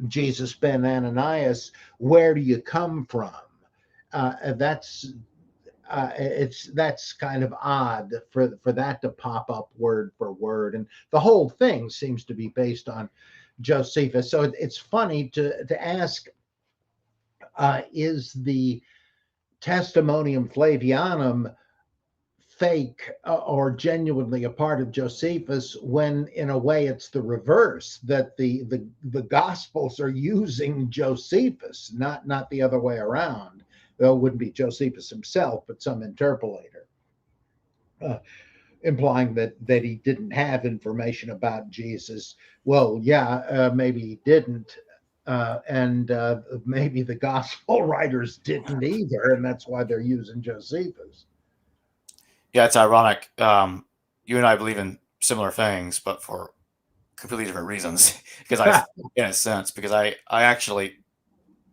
Jesus ben Ananias, "Where do you come from?" That's kind of odd for that to pop up word for word, and the whole thing seems to be based on Josephus. So it's funny to ask, is the Testimonium Flavianum fake or genuinely a part of Josephus, when in a way it's the reverse, that the Gospels are using Josephus, not the other way around. Though it wouldn't be Josephus himself, but some interpolator, implying that he didn't have information about Jesus. Well, yeah, maybe he didn't, and maybe the gospel writers didn't either, and that's why they're using Josephus. Yeah, it's ironic. You and I believe in similar things, but for completely different reasons. Because in a sense, because I actually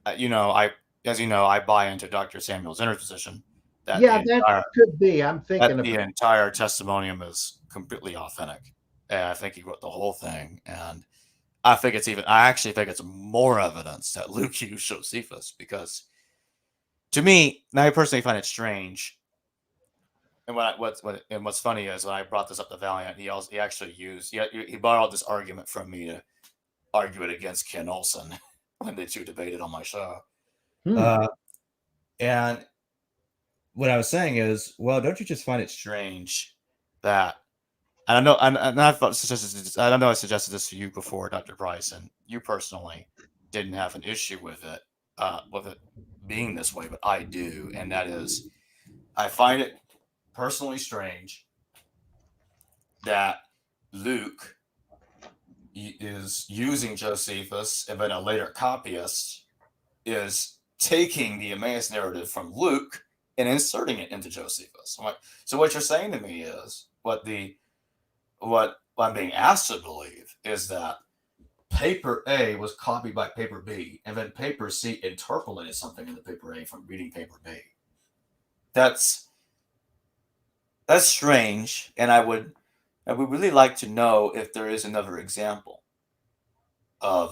as you know, I buy into Dr. Samuel Zinner's position that Yeah, that could be. I'm thinking the about. entire testimonium is completely authentic. And I think he wrote the whole thing. And I actually think it's more evidence that Luke used Josephus, because to me, now I personally find it strange. And what's funny is when I brought this up to Valiant, he actually he borrowed this argument from me to argue it against Ken Olson when the two debated on my show. Hmm. And what I was saying is, well, don't you just find it strange that, and I know, and I know I suggested this to you before, Dr. Price, and you personally didn't have an issue with it being this way, but I do, and that is, I find it personally strange that Luke is using Josephus, and then a later copyist is taking the Emmaus narrative from Luke and inserting it into Josephus. So what you're saying to me is what I'm being asked to believe is that paper A was copied by paper B, and then paper C interpolated something into paper A from reading paper B. That's strange, and I would really like to know if there is another example of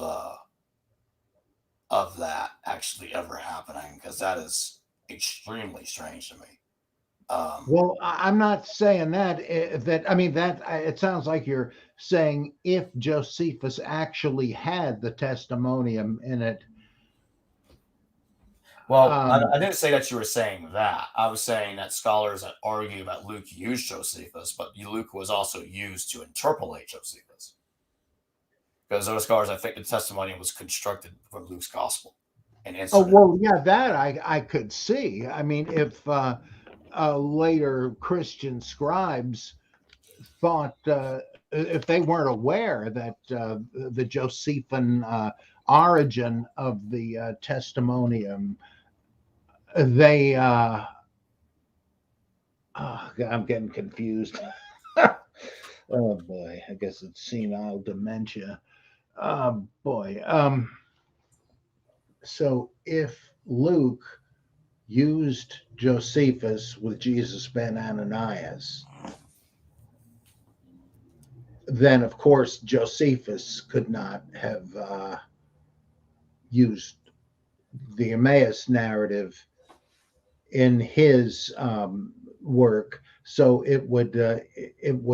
that actually ever happening, because that is extremely strange to me. Well, I'm not saying that. I mean that it sounds like you're saying if Josephus actually had the testimonium in it. Well, I didn't say that you were saying that. I was saying that scholars that argue that Luke used Josephus, but Luke was also used to interpolate Josephus. Because those scholars, I think the testimonium was constructed from Luke's gospel and Oh inserted. well, yeah, that I could see. I mean, if later Christian scribes thought if they weren't aware that the Josephine origin of the testimonium, they I'm getting confused. Oh boy, I guess it's senile dementia. Boy. So if Luke used Josephus with Jesus ben Ananias, then of course Josephus could not have used the Emmaus narrative in his work. So it would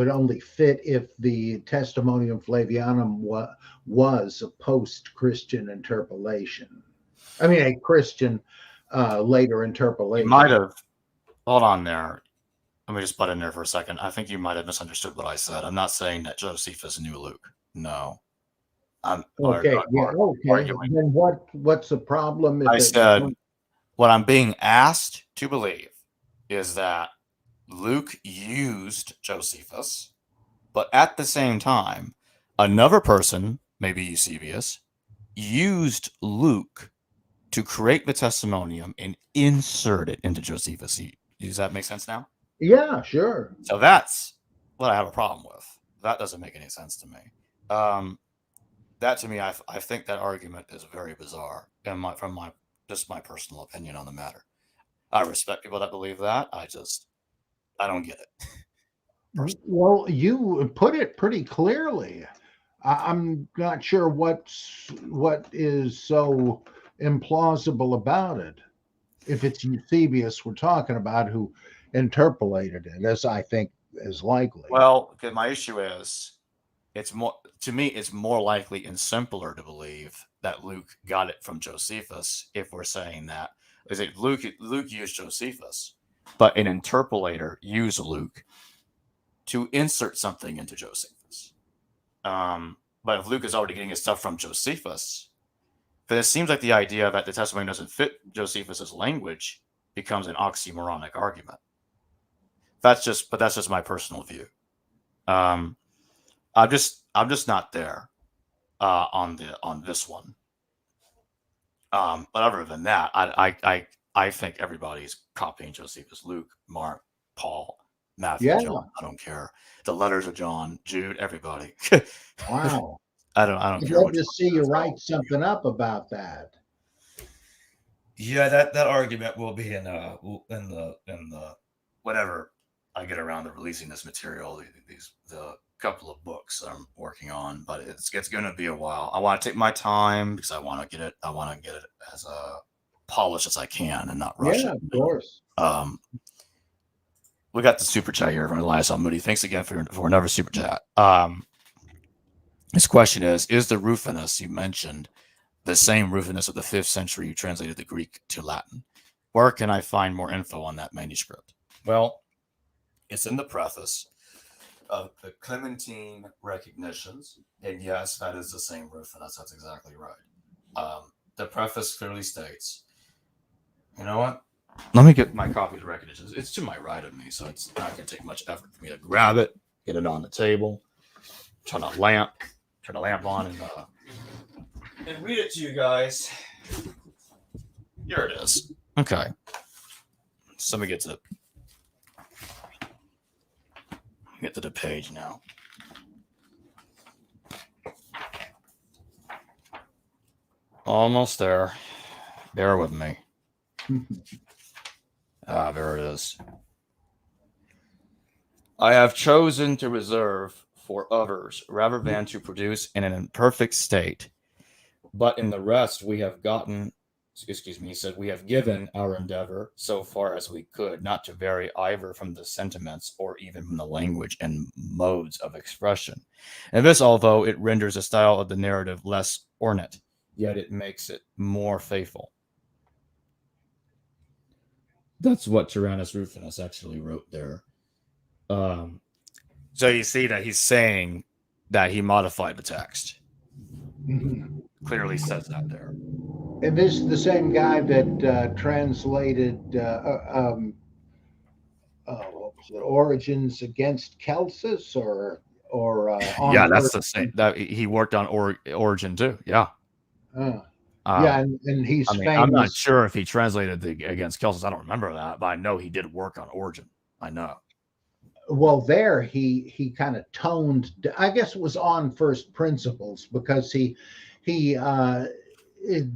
only fit if the Testimonium Flavianum was a post-Christian interpolation. I mean, a Christian later interpolation. You might have. Hold on there. Let me just butt in there for a second. I think you might have misunderstood what I said. I'm not saying that Josephus knew Luke. No. I'm okay. Yeah. Okay. arguing. Then what's the problem? I said what I'm being asked to believe is that Luke used Josephus, but at the same time, another person, maybe Eusebius, used Luke to create the testimonium and insert it into Josephus. Does that make sense now? Yeah, sure. So that's what I have a problem with. That doesn't make any sense to me. That to me, I think that argument is very bizarre, and from my personal opinion on the matter. I respect people that believe that. I don't get it. Well, you put it pretty clearly. I'm not sure what is so implausible about it. If it's Eusebius we're talking about who interpolated it, as I think is likely. Well, my issue is, it's more likely and simpler to believe that Luke got it from Josephus if we're saying that. Is it Luke used Josephus, but an interpolator used Luke to insert something into Josephus. But if Luke is already getting his stuff from Josephus, then it seems like the idea that the testimony doesn't fit Josephus's language becomes an oxymoronic argument. But that's just my personal view. I'm just not there on this one. But other than that, I think everybody's copying Josephus, Luke, Mark, Paul, Matthew, Yeah. John. I don't care. The letters of John, Jude, everybody. Wow. I don't care. I'd love to see you write something up about that. Yeah, that argument will be in the whatever I get around to releasing this material. The couple of books I'm working on, but it's going to be a while. I want to take my time because I want to get it as polished as I can and not rush Yeah, it. of course. Um, we got the super chat here from Elias Moody. Thanks again for another super chat. His question is the Rufinus you mentioned the same Rufinus of the 5th century you translated the Greek to Latin? Where can I find more info on that manuscript? Well, it's in the preface of the Clementine Recognitions. And yes, that is the same Rufinus. That's exactly right. The preface clearly states, you know what? Let me get my copy of the Recognitions. It's to my right of me, so it's not going to take much effort for me to grab it, get it on the table, turn the lamp on, and read it to you guys. Here it is. Okay. So let me get to the page now. Almost there. Bear with me. There it is. I have chosen to reserve for others rather than to produce in an imperfect state. But in the rest we have gotten, he said, we have given our endeavor so far as we could, not to vary either from the sentiments or even from the language and modes of expression. And this, although it renders the style of the narrative less ornate, yet it makes it more faithful. That's what Tyrannus Rufinus actually wrote there. So you see that he's saying that he modified the text. Clearly says that there. And this is the same guy that translated what was it, Origins against Celsus, or on Yeah, that's first. the same. That he worked on Origin too. Yeah. Yeah, and he's I mean, I'm not famous. sure if he translated the against Celsus. I don't remember that, but I know he did work on Origin. I know. Well, there he kind of toned. I guess it was on first principles, because he it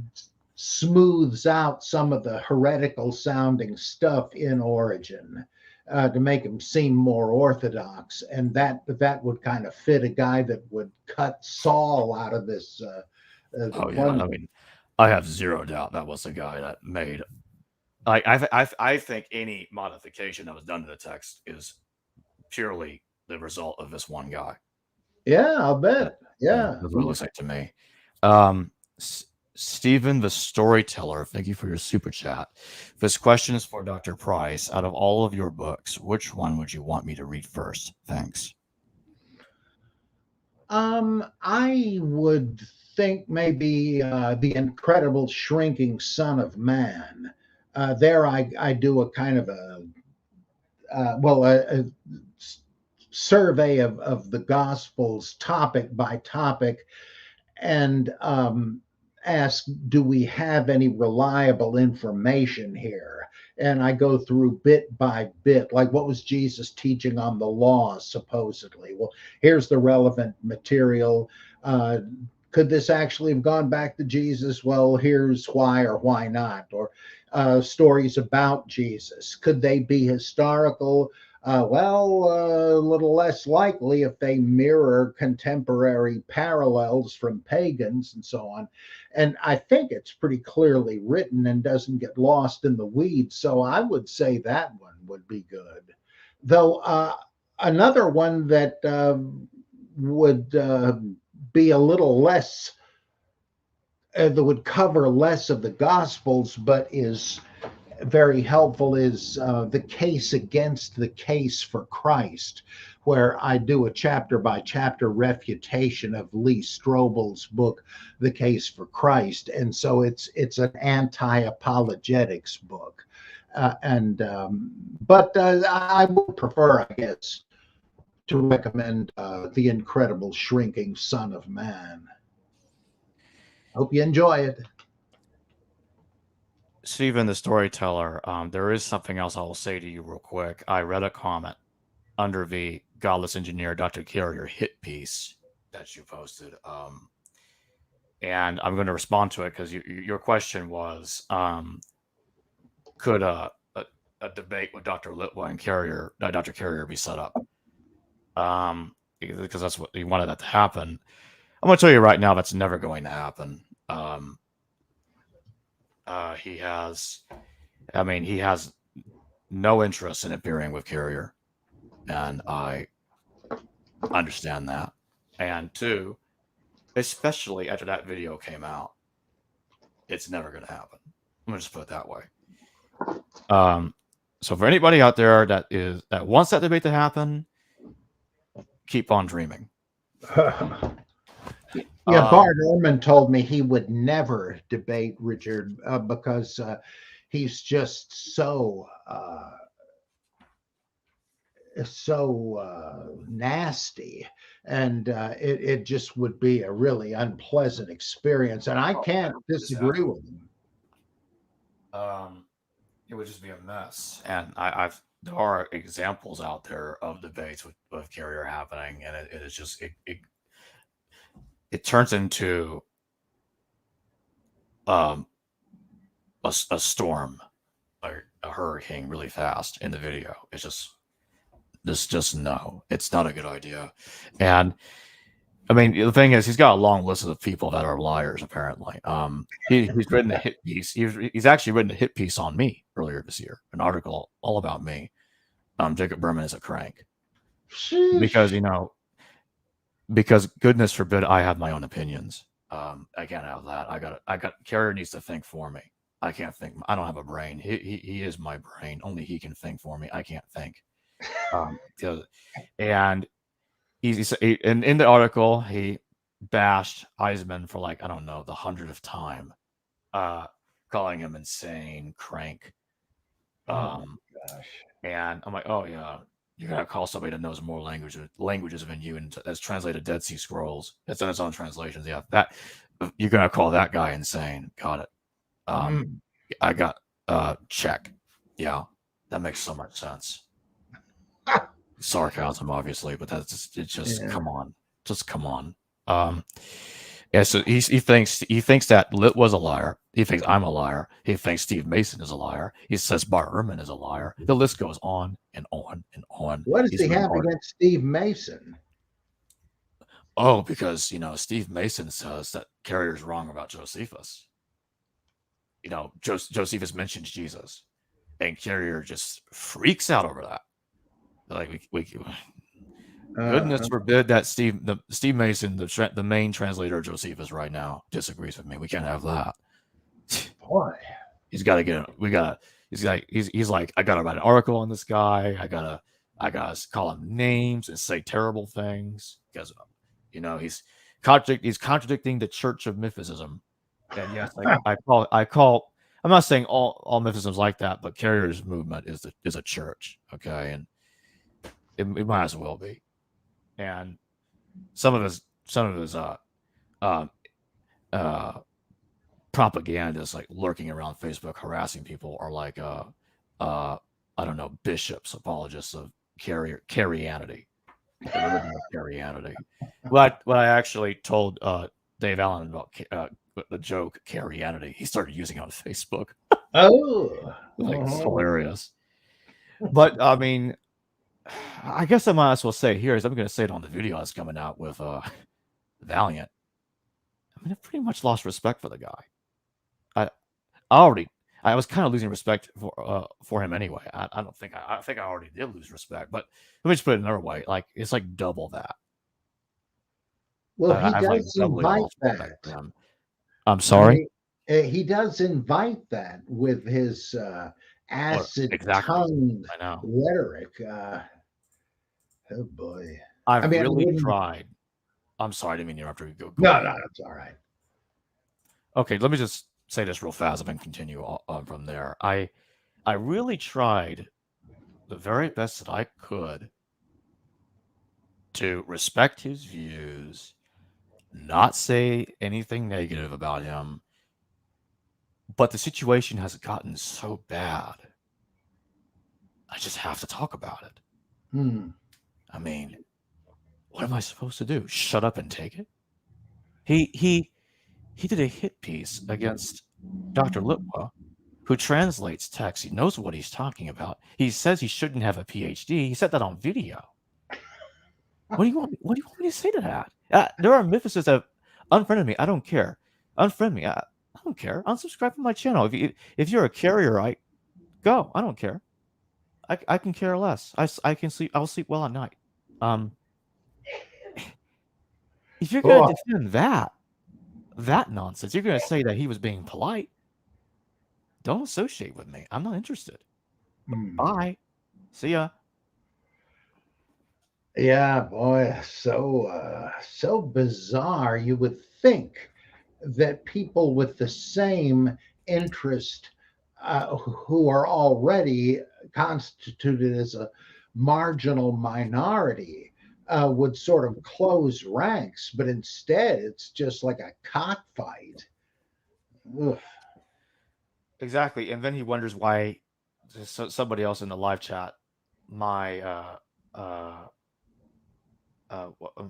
smooths out some of the heretical sounding stuff in Origin to make him seem more orthodox, and that would kind of fit a guy that would cut Saul out of this. Oh yeah, I mean, I have zero doubt that was the guy that made. I think any modification that was done to the text is purely the result of this one guy. Yeah, I'll bet. Yeah, That's what it looks like to me. Stephen the Storyteller, thank you for your super chat. This question is for Dr. Price. Out of all of your books, which one would you want me to read first? Thanks. I would think maybe The Incredible Shrinking Son of Man. There, I do a kind of a survey of the Gospels topic by topic, and ask, do we have any reliable information here? And I go through bit by bit, like, what was Jesus teaching on the law, supposedly? Well, here's the relevant material. Could this actually have gone back to Jesus? Well, here's why or why not. Or stories about Jesus, could they be historical? A little less likely if they mirror contemporary parallels from pagans and so on. And I think it's pretty clearly written and doesn't get lost in the weeds. So I would say that one would be good. Though another one that would be a little less, that would cover less of the Gospels, but is very helpful, is The Case Against the Case for Christ, where I do a chapter by chapter refutation of Lee Strobel's book, The Case for Christ. And so it's an anti-apologetics book. But I would prefer, I guess, to recommend The Incredible Shrinking Son of Man. Hope you enjoy it. Stephen the Storyteller, there is something else I will say to you real quick. I read a comment under the Godless Engineer Dr. Carrier hit piece that you posted. and I'm going to respond to it because your question was, could a debate with Dr. Litwa and Dr. Carrier be set up? Because that's what he wanted that to happen. I'm going to tell you right now that's never going to happen. He has no interest in appearing with Carrier, and I understand that. And two, especially after that video came out, it's never going to happen. I'm going to just put it that way. So for anybody out there that wants that debate to happen, keep on dreaming. Yeah, Bart Ehrman told me he would never debate Richard because he's just so nasty, and it just would be a really unpleasant experience. And I can't disagree with him. It would just be a mess. And there are examples out there of debates with Carrier happening, and it is just it turns into a storm, a hurricane, really fast in the video. It's just no, it's not a good idea. And I mean, the thing is, he's got a long list of people that are liars. Apparently, he's written a hit piece. He's actually written a hit piece on me earlier this year, an article all about me. Jacob Berman is a crank because goodness forbid I have my own opinions. I can't have that. I got Carrier needs to think for me. I can't think. I don't have a brain. He is my brain. Only he can think for me. I can't think. And and in the article, he bashed Eisman for like, I don't know, the 100th time, calling him insane, crank. Gosh. And I'm like, oh yeah, you're gonna call somebody that knows more languages than you and that's translated Dead Sea Scrolls. It's done its own translations. Yeah, that you're gonna call that guy insane. Got it. I got check. Yeah, that makes so much sense. Sarcasm, obviously, but come on, just come on. Yeah, so he thinks that Lit was a liar. He thinks I'm a liar. He thinks Steve Mason is a liar. He says Bart Ehrman is a liar. The list goes on and on and on. What does he have against Steve Mason? Oh, because Steve Mason says that Carrier's wrong about Josephus. Josephus mentions Jesus, and Carrier just freaks out over that. Like goodness forbid that Steve Mason, the main translator of Josephus right now, disagrees with me. We can't have that. Boy, he's got to get. He's like, I got to write an article on this guy. I gotta call him names and say terrible things because he's contradicting the Church of Mythicism. And yes, I call. I'm not saying all mythicism's like that, but Carrier's movement is a church. Okay, and it might as well be. And some of his propagandists like lurking around Facebook harassing people are like I don't know, bishops, apologists of Carrianity. Carrianity. What I actually told Dave Allen about the joke Carrianity, he started using it on Facebook. It's hilarious. But I mean, I guess I might as well say here is I'm going to say it on the video that's coming out with Valiant. I mean, I pretty much lost respect for the guy. I was kind of losing respect for him anyway. I think I already did lose respect, but let me just put it another way. Like it's like double that. Well, he does invite that. I'm sorry. He does invite that with his acid tongue rhetoric. Oh boy! I've really tried. I'm sorry, I didn't mean to interrupt you. Go no, it's all right. Okay, let me just say this real fast and continue on from there. I really tried the very best that I could to respect his views, not say anything negative about him, but the situation has gotten so bad. I just have to talk about it. I mean, what am I supposed to do? Shut up and take it? He he did a hit piece against Dr. Litwa, who translates text. He knows what he's talking about. He says he shouldn't have a PhD. He said that on video. What do you want? What do you want me to say to that? There are Memphisists that unfriended me. I don't care. Unfriend me. I don't care. Unsubscribe from my channel. If you're a carrierite, go. I don't care. I can care less. I can sleep. I'll sleep well at night. If you're going to defend that nonsense, you're going to say that he was being polite. Don't associate with me. I'm not interested. Bye. See ya. Yeah, boy, so bizarre. You would think that people with the same interest, who are already constituted as a marginal minority, would sort of close ranks, but instead it's just like a cockfight. Ugh. Exactly. And then he wonders why somebody else in the live chat, my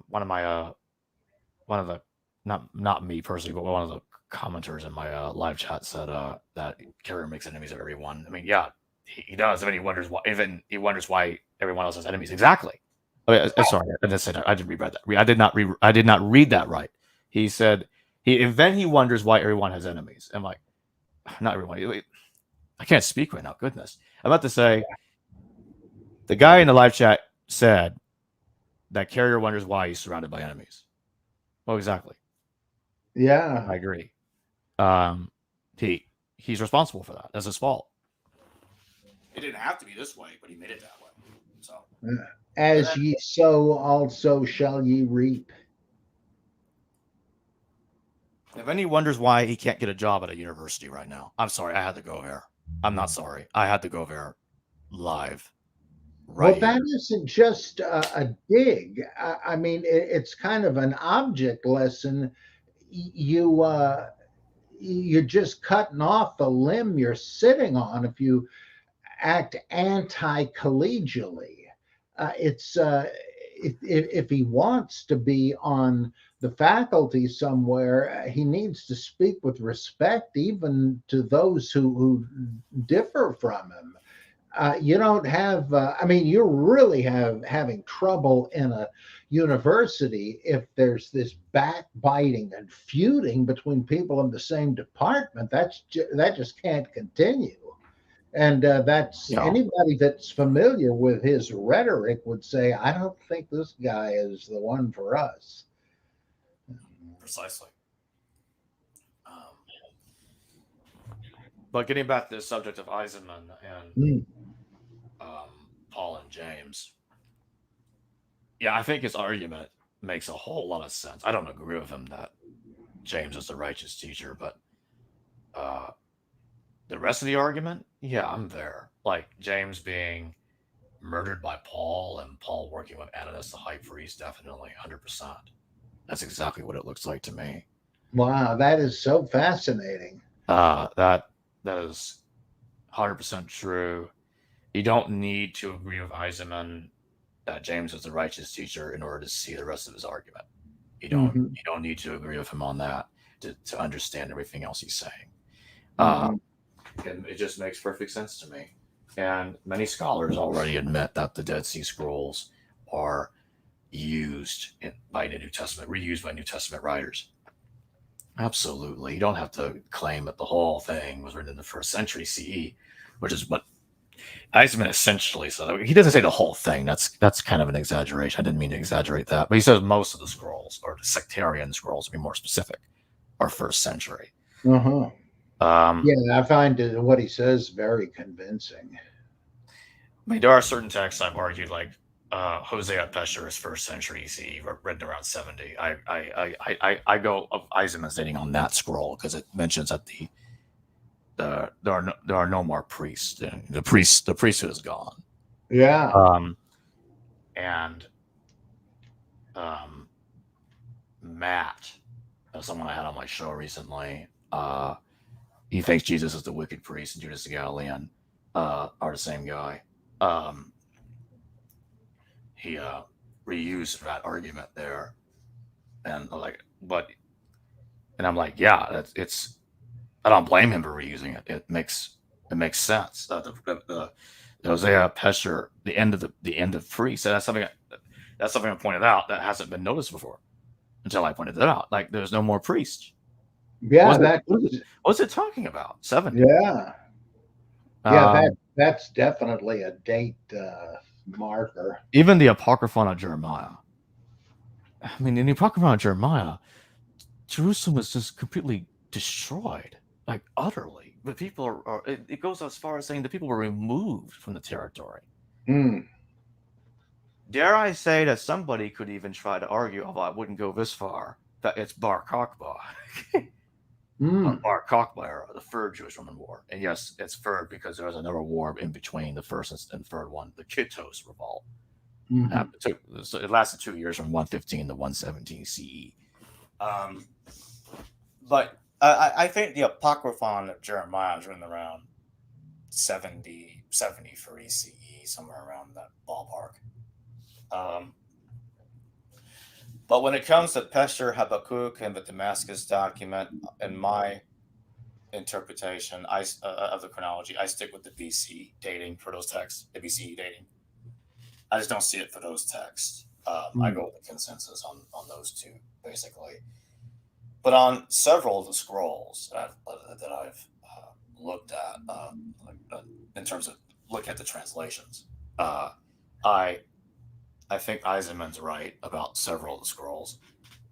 one of the not me personally, but one of the commenters in my live chat said that Carrier makes enemies of everyone. I mean, yeah, he does. I mean, he wonders why everyone else has enemies. Exactly. Sorry, I didn't say that. I didn't read that. I did not read that right. He said he wonders why everyone has enemies. I'm like, not everyone. I can't speak right now. Goodness. I'm about to say the guy in the live chat said that Carrier wonders why he's surrounded by enemies. Well, exactly. Yeah. I agree. He's responsible for that. That's his fault. It didn't have to be this way, but he made it that way. So as ye sow, also shall ye reap. If any wonders why he can't get a job at a university right now, I'm sorry, I had to go there. I'm not sorry. I had to go there live. Right. Well, that isn't just a dig. I mean, it's kind of an object lesson. You're just cutting off the limb you're sitting on if you act anti-collegially. If he wants to be on the faculty somewhere, he needs to speak with respect, even to those who differ from him. You don't have, I mean, you're really having trouble in a university if there's this backbiting and feuding between people in the same department. That just can't continue. And that's anybody that's familiar with his rhetoric would say, I don't think this guy is the one for us. Precisely. But getting back to the subject of Eisenman and Paul and James, yeah, I think his argument makes a whole lot of sense. I don't agree with him that James is the righteous teacher, but the rest of the argument, yeah, I'm there. Like James being murdered by Paul and Paul working with Ananias the high priest, definitely 100%. That's exactly what it looks like to me. Wow, that is so fascinating. That is 100% true. You don't need to agree with Eisenman that James is the righteous teacher in order to see the rest of his argument. You don't need to agree with him on that to understand everything else he's saying. And it just makes perfect sense to me. And many scholars already admit that the Dead Sea Scrolls are used by the New Testament, reused by New Testament writers. Absolutely. You don't have to claim that the whole thing was written in the 1st century CE, which is what Eisenman essentially said. He doesn't say the whole thing. That's kind of an exaggeration. I didn't mean to exaggerate that. But he says most of the scrolls, or the sectarian scrolls, to be more specific, are 1st century. Yeah, I find what he says very convincing. I mean, there are certain texts I've argued, like Hosea Pesher is 1st century CE, written around 70. I go of Eisenman's dating on that scroll because it mentions that there are no more priests. The priesthood is gone. Yeah. And Matt, someone I had on my show recently, he thinks Jesus is the wicked priest and Judas the Galilean are the same guy. He reused that argument there, and but And I'm like, yeah, it's. I don't blame him for reusing it. It makes sense. The Hosea Pesher, the end of priest. That's something I pointed out that hasn't been noticed before until I pointed it out. Like, there's no more priest. Yeah, What's it talking about? 70. yeah, yeah. Um, That's definitely a date marker. even the Apocryphon of Jeremiah. I mean, in the Apocryphon of Jeremiah, Jerusalem was just completely destroyed, like utterly. But people it goes as far as saying the people were removed from the territory. Mm. Dare I say that somebody could even try to argue, although I wouldn't go this far, that it's Bar Kokhba. Bar Kokhba era, the third Jewish Roman War. And yes, it's third because there was another war in between the first and third one, the Kittos Revolt. So it lasted 2 years from 115 to 117 CE. But I think the Apocryphon of Jeremiah is running around 73 CE, somewhere around that ballpark. But when it comes to Pesher, Habakkuk, and the Damascus document, in my interpretation of the chronology, I stick with the BC dating for those texts, the BCE dating. I just don't see it for those texts. I go with the consensus on those two, basically. But on several of the scrolls that I've looked at, in terms of looking at the translations, I think Eisenman's right about several of the scrolls,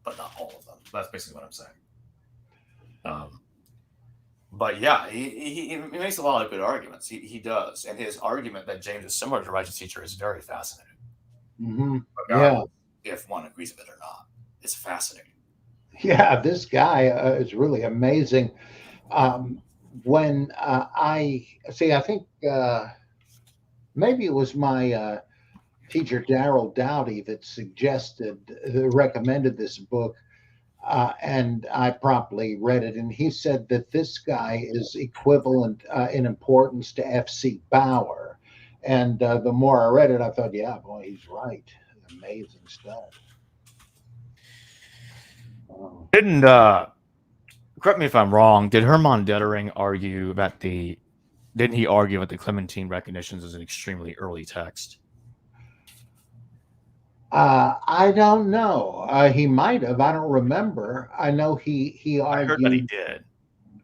but not all of them. That's basically what I'm saying. But yeah, he makes a lot of good arguments. He does, and his argument that James is similar to righteous teacher is very fascinating. Yeah, if one agrees with it or not, it's fascinating. Yeah, this guy is really amazing. When I think maybe it was my teacher Darrell Dowdy that recommended this book, and I promptly read it. And he said that this guy is equivalent in importance to F.C. Bauer. And the more I read it, I thought, yeah, boy, he's right. Amazing stuff. Didn't correct me if I'm wrong. Did Hermann Dettering argue that didn't he argue that the Clementine recognitions is an extremely early text? I don't know. He might have. I don't remember. I know he argued. I heard that he did.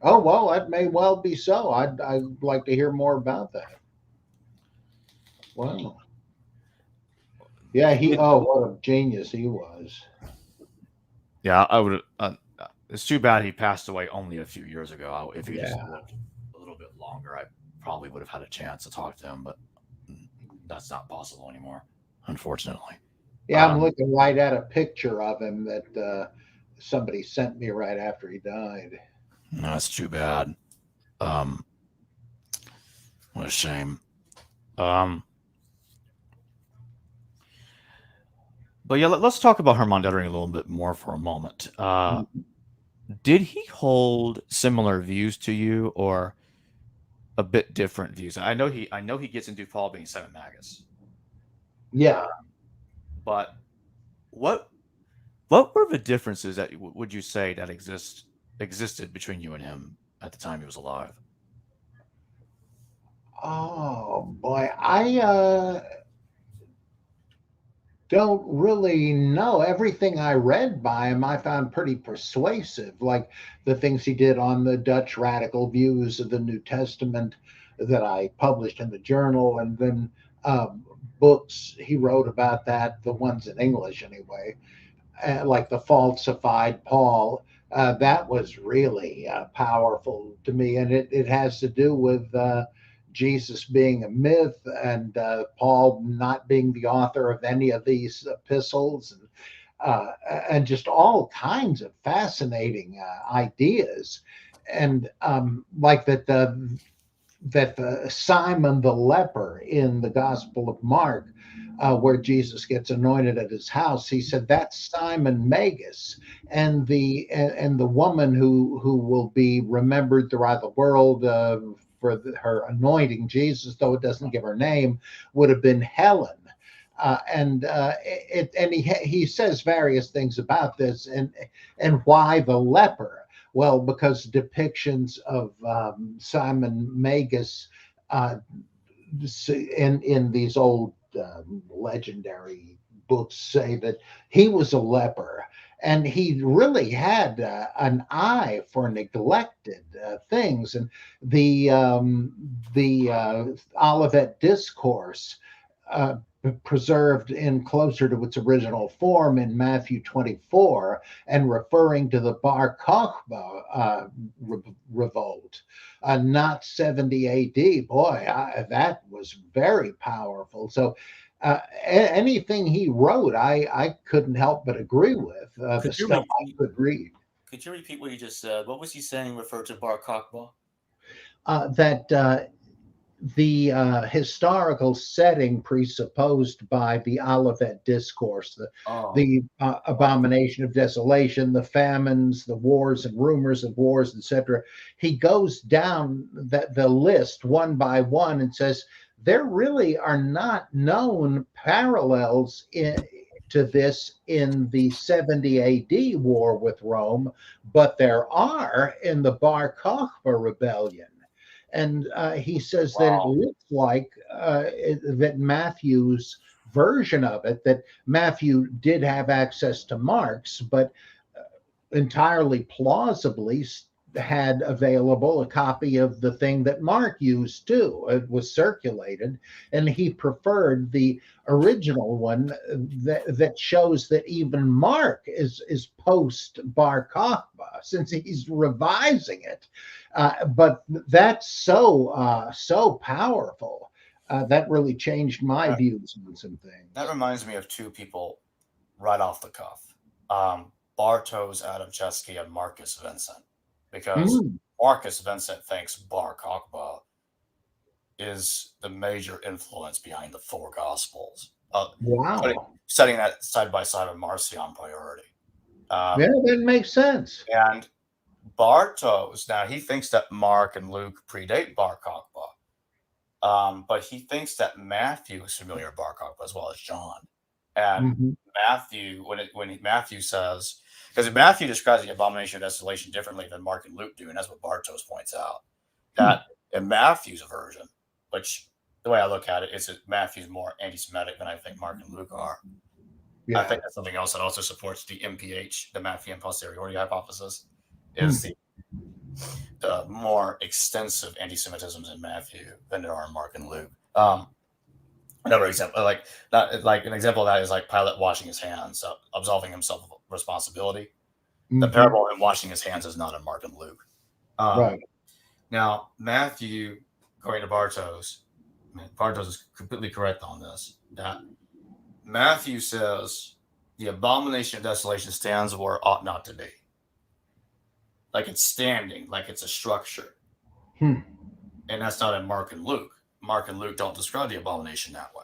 Oh well, that may well be so. I'd like to hear more about that. Wow. Yeah, what a genius he was. Yeah, I would. It's too bad he passed away only a few years ago. If he just lived a little bit longer, I probably would have had a chance to talk to him, but that's not possible anymore, unfortunately. Yeah, I'm looking right at a picture of him that somebody sent me right after he died. No, that's too bad. What a shame. But yeah, let's talk about Hermann Dettering a little bit more for a moment. Did he hold similar views to you, or a bit different views? I know he gets into Paul being Semamagus. Yeah. But what were the differences that would you say that existed between you and him at the time he was alive? Oh boy, I don't really know. Everything I read by him, I found pretty persuasive, like the things he did on the Dutch radical views of the New Testament that I published in the journal, and then books he wrote about that, the ones in English anyway, like the Falsified Paul. That was really powerful to me, and it has to do with Jesus being a myth, and Paul not being the author of any of these epistles, and just all kinds of fascinating ideas, and like that Simon the leper in the Gospel of Mark, where Jesus gets anointed at his house, he said that's Simon Magus, and the woman who will be remembered throughout the world for her anointing Jesus, though it doesn't give her name, would have been Helen. And he says various things about this, and why the leper. Well, because depictions of Simon Magus uh, in these old legendary books say that he was a leper and he really had an eye for neglected things. And the Olivet Discourse uh, preserved in closer to its original form in Matthew 24 and referring to the Bar Kokhba revolt, not 70 AD. Boy, that was very powerful. So anything he wrote, I couldn't help but agree with the Could you stuff I repeat? could read. Could you repeat what you just said? What was he saying? Referred to Bar Kokhba? That the historical setting presupposed by the Olivet Discourse, Oh, the abomination of desolation, the famines, the wars and rumors of wars, etc. He goes down the list one by one and says there really are not known parallels to this in the 70 AD war with Rome, but there are in the Bar Kokhba rebellion. And he says that it wow. looks like that Matthew's version of it, that Matthew did have access to Mark's, but entirely plausibly had available a copy of the thing that Mark used too. It was circulated, and he preferred the original one that shows that even Mark is post Bar Kokhba, since he's revising it. But that's so powerful. That really changed my That, views on some that things. reminds me of two people right off the cuff. Bartosz Adamczewski and Marcus Vincent. Because Mm, Marcus Vincent thinks Bar Kokhba is the major influence behind the four Gospels. wow. Setting that side by side with Marcion priority. Yeah, that makes sense. And Bartos, now he thinks that Mark and Luke predate Bar Kokhba, but he thinks that Matthew is familiar with Bar Kokhba as well as John. And Mhm. Matthew, Matthew says, because Matthew describes the abomination of desolation differently than Mark and Luke do, and that's what Bartos points out. That in Matthew's version, which the way I look at it is that Matthew's more anti-Semitic than I think Mark and Luke are. I Yeah. think that's something else that also supports the MPH, the Matthean posteriority hypothesis, Hmm. is the more extensive anti-Semitisms in Matthew than there are in Mark and Luke. Another example, like an example of that is like Pilate washing his hands, absolving himself of responsibility. The Mhm. parable of him washing his hands is not in Mark and Luke. Right. Now, Matthew, according to Bartos is completely correct on this, that Matthew says the abomination of desolation stands where it ought not to be. Like it's standing, like it's a structure. Hmm. And that's not in Mark and Luke. Mark and Luke don't describe the abomination that way.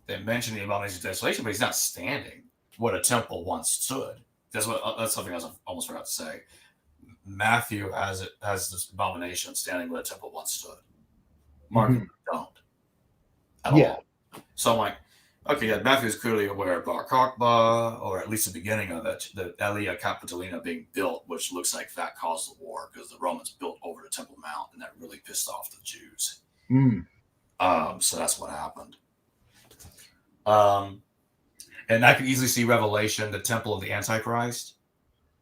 They mention the abomination of desolation, but he's not standing what a temple once stood. That's something I almost forgot to say. Matthew has this abomination standing where a temple once stood. Mark and Luke don't at all. So I'm like, okay, yeah, Matthew is clearly aware of Bar Kokhba, or at least the beginning of it, the Aelia Capitolina being built, which looks like that caused the war because the Romans built over the Temple Mount, and that really pissed off the Jews. Mm. So that's what happened. And I could easily see Revelation, the Temple of the Antichrist,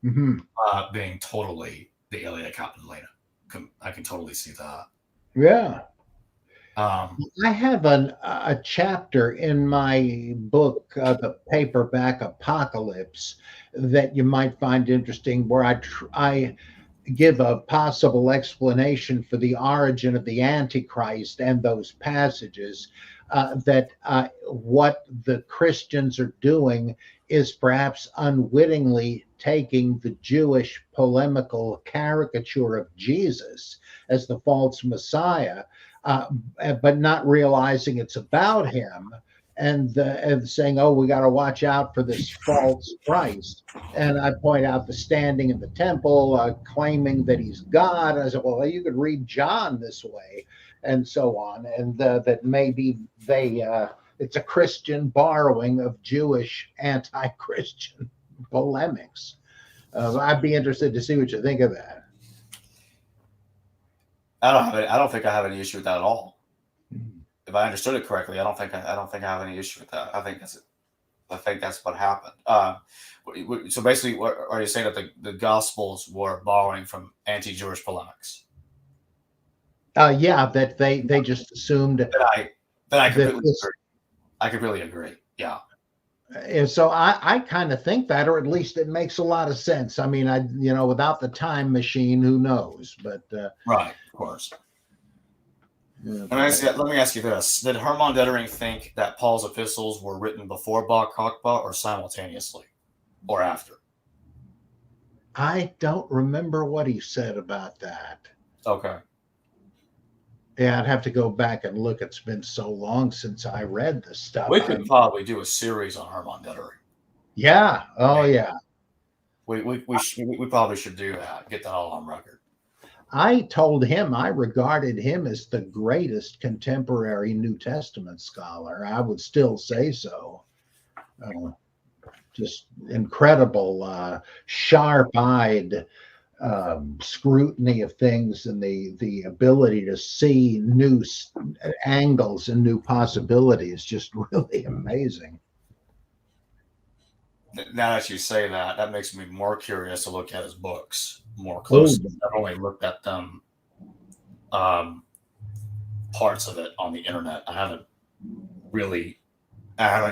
being totally the Aelia Capitolina. I can totally see that. Yeah. I have a chapter in my book, the paperback Apocalypse, that you might find interesting, where I give a possible explanation for the origin of the Antichrist and those passages. That what the Christians are doing is perhaps unwittingly taking the Jewish polemical caricature of Jesus as the false Messiah, but not realizing it's about him, and saying, "Oh, we got to watch out for this false Christ." And I point out the standing in the temple, claiming that he's God. And I said, "Well, you could read John this way," and so on, and that maybe it's a Christian borrowing of Jewish anti-Christian polemics. I'd be interested to see what you think of that. I don't think I have any issue with that at all. If I understood it correctly, I don't think I have any issue with that. I think that's what happened. So basically, what are you saying, that the Gospels were borrowing from anti-Jewish polemics? Yeah, that they just assumed That I completely this- agree. I completely agree. Yeah. And so I kind of think that, or at least it makes a lot of sense. I mean, without the time machine, who knows? But Right. Of course. yeah, Let me ask you this: did Hermann Dettering think that Paul's epistles were written before Bar Kokhba or simultaneously, or after? I don't remember what he said about that. Okay. Yeah, I'd have to go back and look. It's been so long since I read this stuff. We could probably do a series on Hermann Dettering. Yeah. Oh, yeah. We probably should do that. Get that all on record. I told him I regarded him as the greatest contemporary New Testament scholar. I would still say so. Just incredible, sharp-eyed scrutiny of things, and the ability to see new angles and new possibilities. Just really amazing. Now that you say that, that makes me more curious to look at his books more closely. I've only looked at them, parts of it on the internet. I haven't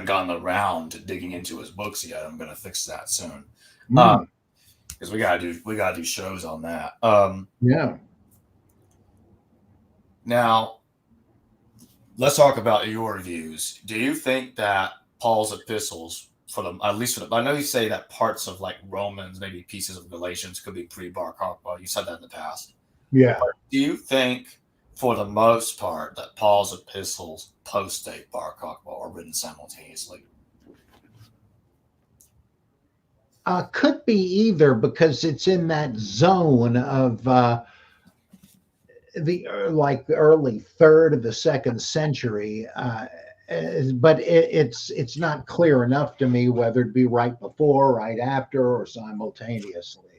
gotten around to digging into his books yet. I'm going to fix that soon, because we gotta do shows on that. Yeah. Now, let's talk about your views. Do you think that Paul's epistles, I know you say that parts of like Romans, maybe pieces of Galatians, could be pre-Bar Kokhba. You said that in the past. Yeah. Do you think, for the most part, that Paul's epistles post-date Bar Kokhba or written simultaneously? Could be either, because it's in that zone of the early third of the second century. But it's not clear enough to me whether it be right before, right after, or simultaneously.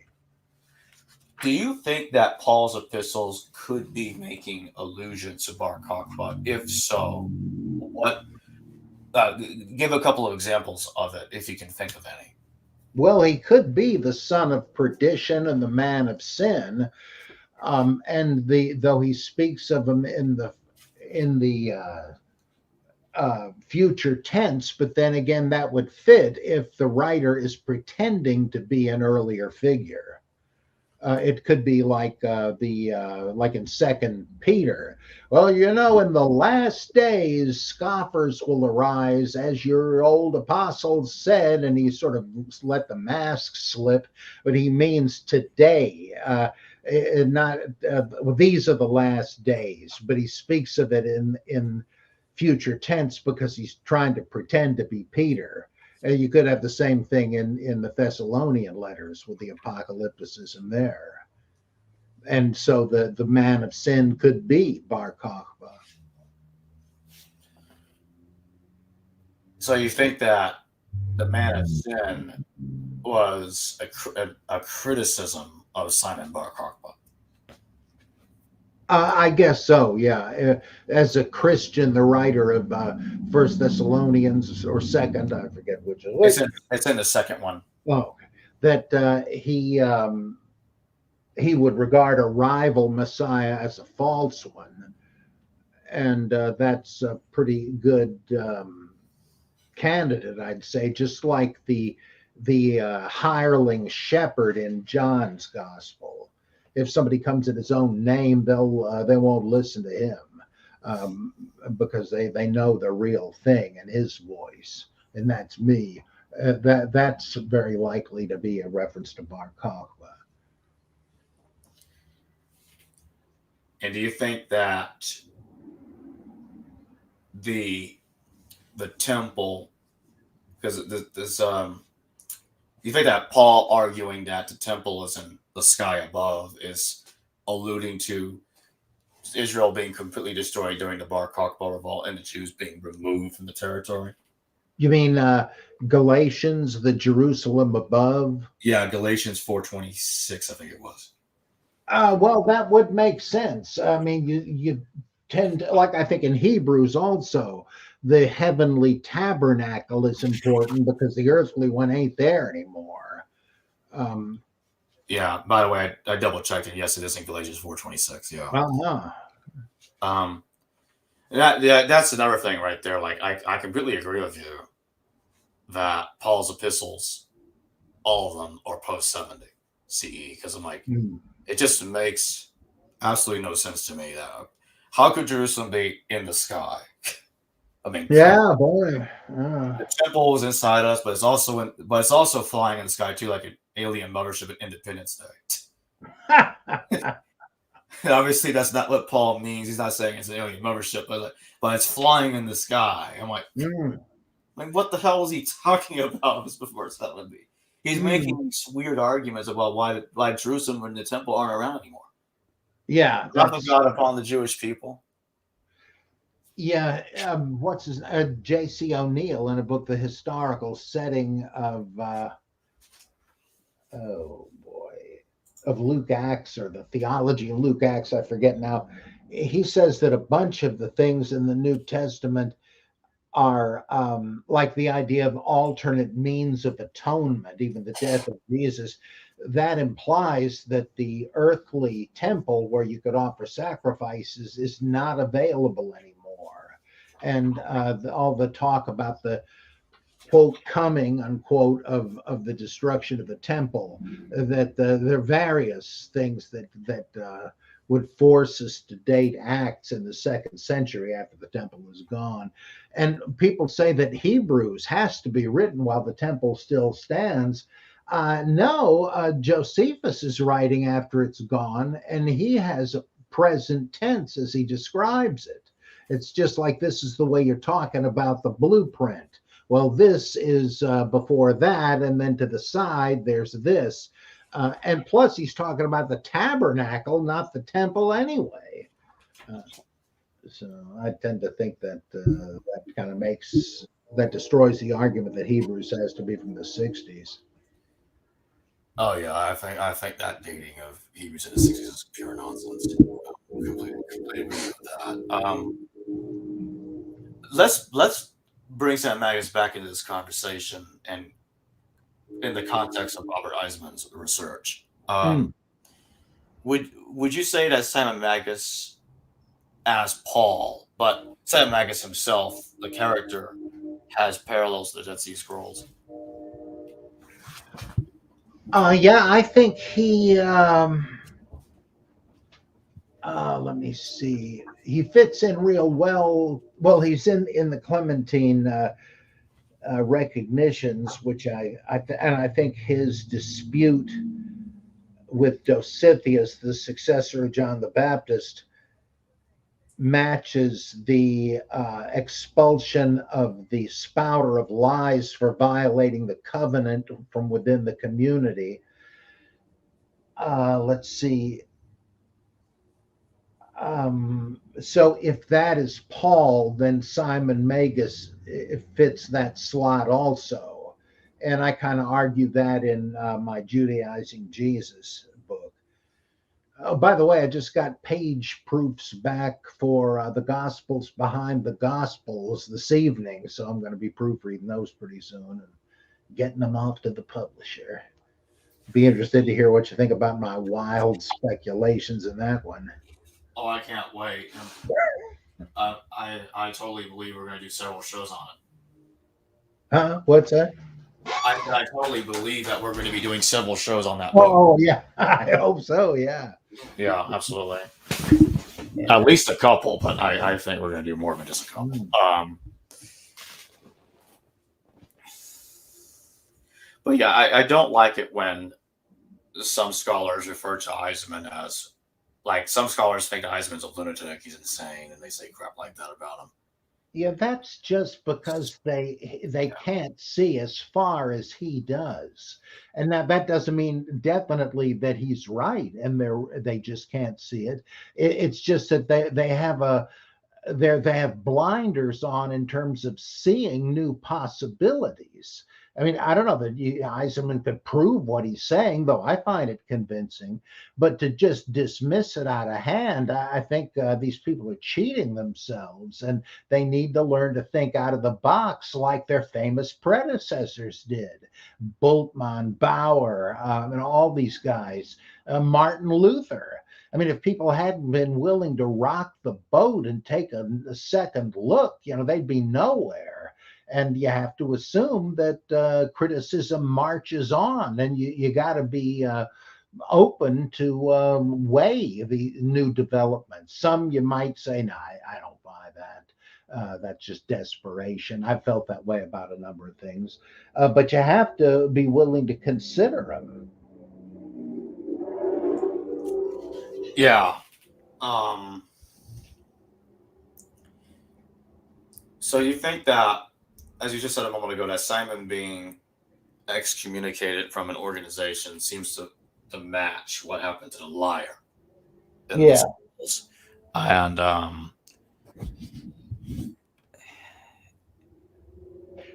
Do you think that Paul's epistles could be making allusions to Bar Kokhba? If so, what? Give a couple of examples of it, if you can think of any. Well, he could be the son of perdition and the man of sin, and though he speaks of him in the future tense, but then again, that would fit if the writer is pretending to be an earlier figure. It could be like like in Second Peter. Well, in the last days, scoffers will arise, as your old apostles said, and he sort of let the mask slip, but he means today. Not these are the last days, but he speaks of it in future tense because he's trying to pretend to be Peter. You could have the same thing in the Thessalonian letters with the apocalypticism there. And so the man of sin could be Bar Kokhba. So you think that the man of sin was a criticism of Simon Bar Kokhba? I guess so, yeah. As a Christian, the writer of First Thessalonians or Second, I forget which. It's in the second one. Oh, that he would regard a rival Messiah as a false one, and that's a pretty good candidate, I'd say. Just like the hireling shepherd in John's Gospel. If somebody comes in his own name, they won't listen to him because they know the real thing and his voice, and that's me. That's very likely to be a reference to Bar Kokhba. And do you think that the temple, because you think that Paul arguing that the temple is in the sky above is alluding to Israel being completely destroyed during the Bar Kokhba revolt and the Jews being removed from the territory? You mean Galatians, the Jerusalem above? Yeah, Galatians 4:26, I think it was. Well, that would make sense. I mean, you tend to, like I think in Hebrews also, the heavenly tabernacle is important because the earthly one ain't there anymore. Um, Yeah. By the way, I double checked it. Yes, it is in Galatians 4:26. Yeah. uh-huh. That's another thing right there. Like I completely agree with you that Paul's epistles, all of them, are post 70 CE, because I'm like, Mm. it just makes absolutely no sense to me that how could Jerusalem be in the sky? I mean, Yeah, boy. the temple is inside us, but it's also flying in the sky too, like an alien mothership at Independence Day. Obviously, that's not what Paul means. He's not saying it's an alien mothership, but it's flying in the sky. I'm like, Mm. what the hell is he talking about? This before 70. He's Mm. making these weird arguments about why Jerusalem and the temple aren't around anymore. Yeah. Wrath of God upon the Jewish people. Yeah. What's his J.C. O'Neill in a book, The Historical Setting of oh boy, of Luke Acts, or the theology of Luke Acts, I forget now. He says that a bunch of the things in the New Testament are like the idea of alternate means of atonement, even the death of Jesus. That implies that the earthly temple where you could offer sacrifices is not available anymore. And all the talk about the quote coming unquote of the destruction of the temple, that there are various things that would force us to date Acts in the 2nd century after the temple is gone. And people say that Hebrews has to be written while the temple still stands. No, Josephus is writing after it's gone, and he has a present tense as he describes it. It's just like, this is the way you're talking about the blueprint. Well, this is before that, and then to the side, there's this. And plus, he's talking about the tabernacle, not the temple anyway. So I tend to think that that kind of destroys the argument that Hebrews has to be from the 60s. Oh yeah, I think that dating of Hebrews in the 60s is pure nonsense. Completely agree with that. Let's bring Sam Magus back into this conversation, and in the context of Robert Eisman's research. Would you say that Simon Magus as Paul, but Simon Magus himself, the character, has parallels to the Dead Sea Scrolls? Yeah, I think he. Let me see. He fits in real well. Well, he's in the Clementine recognitions, which I think his dispute with Dositheus, the successor of John the Baptist, matches the expulsion of the spouter of lies for violating the covenant from within the community. Let's see. So if that is Paul, then Simon Magus fits that slot also. And I kind of argue that in my Judaizing Jesus book. Oh, by the way, I just got page proofs back for the Gospels Behind the Gospels this evening. So I'm going to be proofreading those pretty soon and getting them off to the publisher. Be interested to hear what you think about my wild speculations in that one. Oh, I can't wait. I totally believe we're going to do several shows on it. Huh? What's that? I totally believe that we're going to be doing several shows on that book. Oh, yeah. I hope so, yeah. Yeah, absolutely. At least a couple, but I think we're going to do more than just a couple. But yeah, I don't like it when some scholars refer to Eisman as, like, some scholars think Eisman's a lunatic, he's insane, and they say crap like that about him. Yeah, that's just because they can't see as far as he does, and that doesn't mean definitely that he's right, and they just can't see it. It's just that they have they have blinders on in terms of seeing new possibilities. I mean, I don't know that Eisenman could prove what he's saying, though I find it convincing. But to just dismiss it out of hand, I think these people are cheating themselves, and they need to learn to think out of the box like their famous predecessors did. Bultmann, Bauer, and all these guys, Martin Luther. I mean, if people hadn't been willing to rock the boat and take a second look, they'd be nowhere. And you have to assume that criticism marches on, and you got to be open to weigh the new developments. Some you might say, no, I don't buy that. That's just desperation. I felt that way about a number of things. But you have to be willing to consider them. Yeah. So you think that, as you just said a moment ago, that Simon being excommunicated from an organization seems to match what happened to the liar. Yeah. And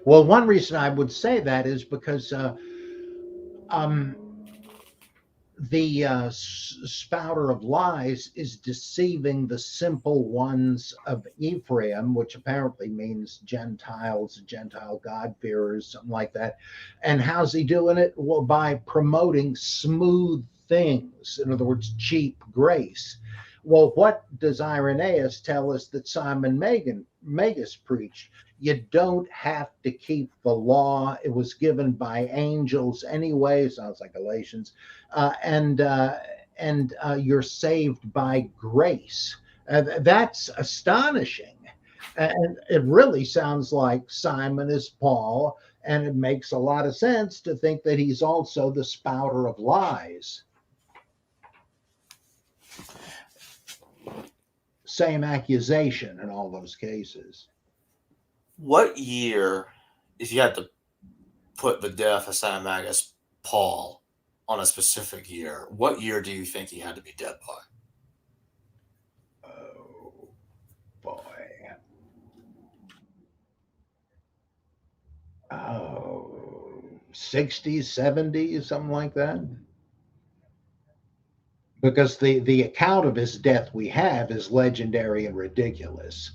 well, one reason I would say that is because the spouter of lies is deceiving the simple ones of Ephraim, which apparently means Gentiles, Gentile God-fearers, something like that. And how's he doing it? Well, by promoting smooth things. In other words, cheap grace. Well, what does Irenaeus tell us that Simon Magus preached? You don't have to keep the law. It was given by angels anyway. Sounds like Galatians. And you're saved by grace. That's astonishing. And it really sounds like Simon is Paul. And it makes a lot of sense to think that he's also the spouter of lies. Same accusation in all those cases. What year, if you had to put the death of Simon Magus, Paul, on a specific year, what year do you think he had to be dead by? Oh, boy. Oh, 60s, 70s, something like that. Because the account of his death we have is legendary and ridiculous.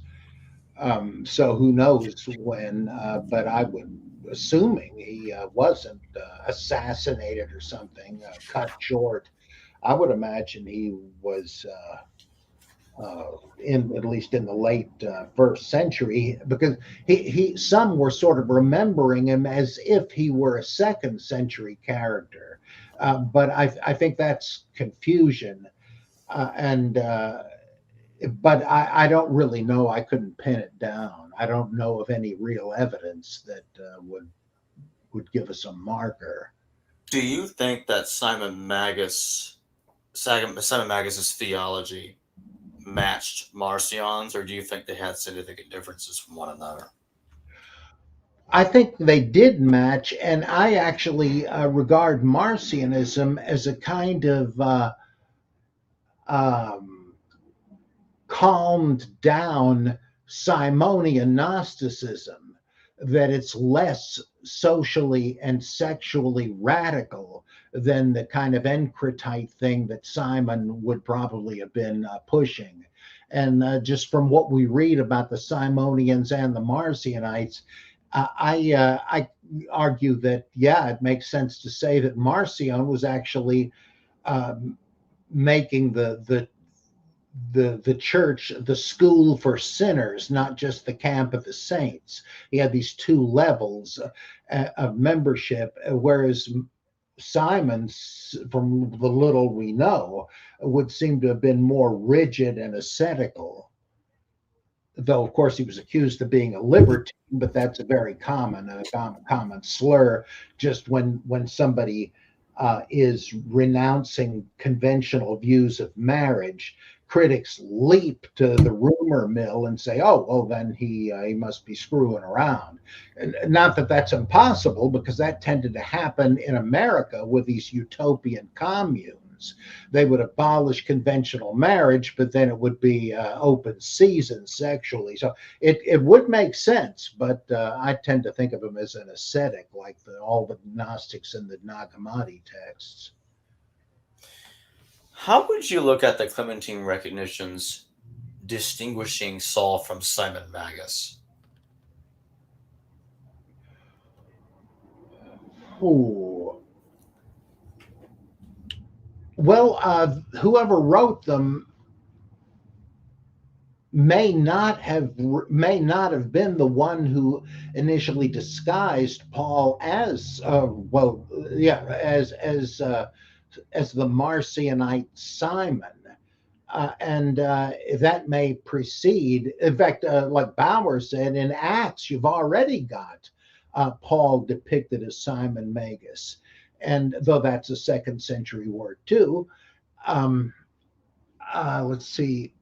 So who knows when, but I would, assuming he wasn't assassinated or something, cut short, I would imagine he was at least in the late first century, because some were sort of remembering him as if he were a second century character. But I think that's confusion. But I don't really know. I couldn't pin it down. I don't know of any real evidence that would give us a marker. Do you think that Simon Magus's theology matched Marcion's, or do you think they had significant differences from one another? I think they did match, and I actually regard Marcionism as a kind of calmed down Simonian Gnosticism, that it's less socially and sexually radical than the kind of Encretite thing that Simon would probably have been pushing. And just from what we read about the Simonians and the Marcionites, I argue that, yeah, it makes sense to say that Marcion was actually making the church the school for sinners, not just the camp of the saints. He had these two levels of membership, whereas Simon, from the little we know, would seem to have been more rigid and ascetical. Though, of course, he was accused of being a libertine, but that's a very common slur. Just when somebody is renouncing conventional views of marriage, critics leap to the rumor mill and say, "Oh, well, then he must be screwing around." And not that that's impossible, because that tended to happen in America with these utopian communes. things. They would abolish conventional marriage, but then it would be open season sexually. So it would make sense, but I tend to think of him as an ascetic, like all the Gnostics in the Nag Hammadi texts. How would you look at the Clementine recognitions distinguishing Saul from Simon Magus? Ooh. Well, whoever wrote them may not have been the one who initially disguised Paul as as the Marcionite Simon. And that may precede. In fact, like Bauer said, in Acts, you've already got Paul depicted as Simon Magus. And though that's a 2nd century word too, let's see.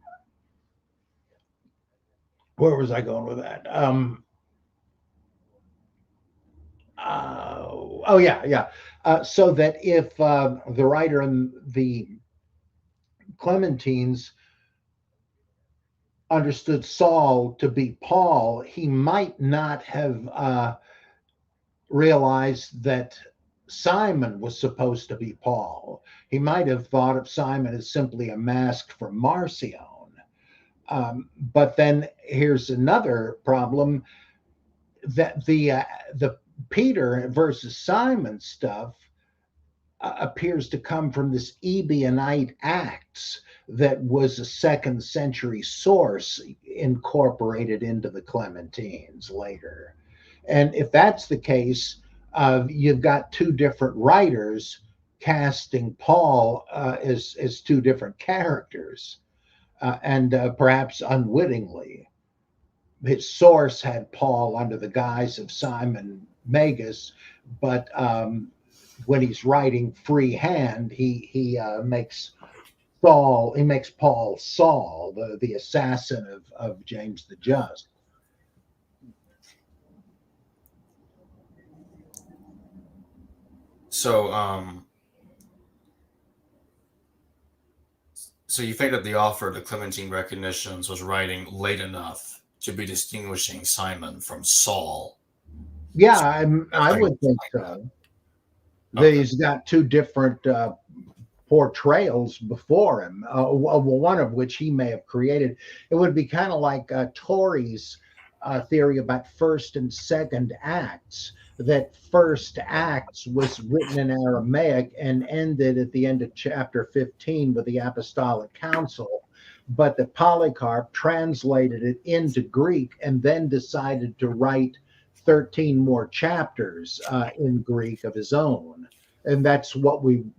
Where was I going with that? So that if the writer in the Clementines understood Saul to be Paul, he might not have realized that Simon was supposed to be Paul. He might have thought of Simon as simply a mask for Marcion. But then here's another problem, that the Peter versus Simon stuff appears to come from this Ebionite Acts that was a 2nd century source incorporated into the Clementines later. And if that's the case, you've got 2 different writers casting Paul as 2 different characters, and perhaps unwittingly. His source had Paul under the guise of Simon Magus, but when he's writing freehand, he makes Paul Saul, the assassin of James the Just. So you think that the author of the Clementine recognitions was writing late enough to be distinguishing Simon from Saul? Yeah, I would think so. Okay. He's got 2 different portrayals before him, one of which he may have created. It would be kind of like Torrey's theory about 1st and 2nd acts, that 1st acts was written in Aramaic and ended at the end of chapter 15 with the Apostolic Council, but that Polycarp translated it into Greek and then decided to write 13 more chapters in Greek of his own. And that's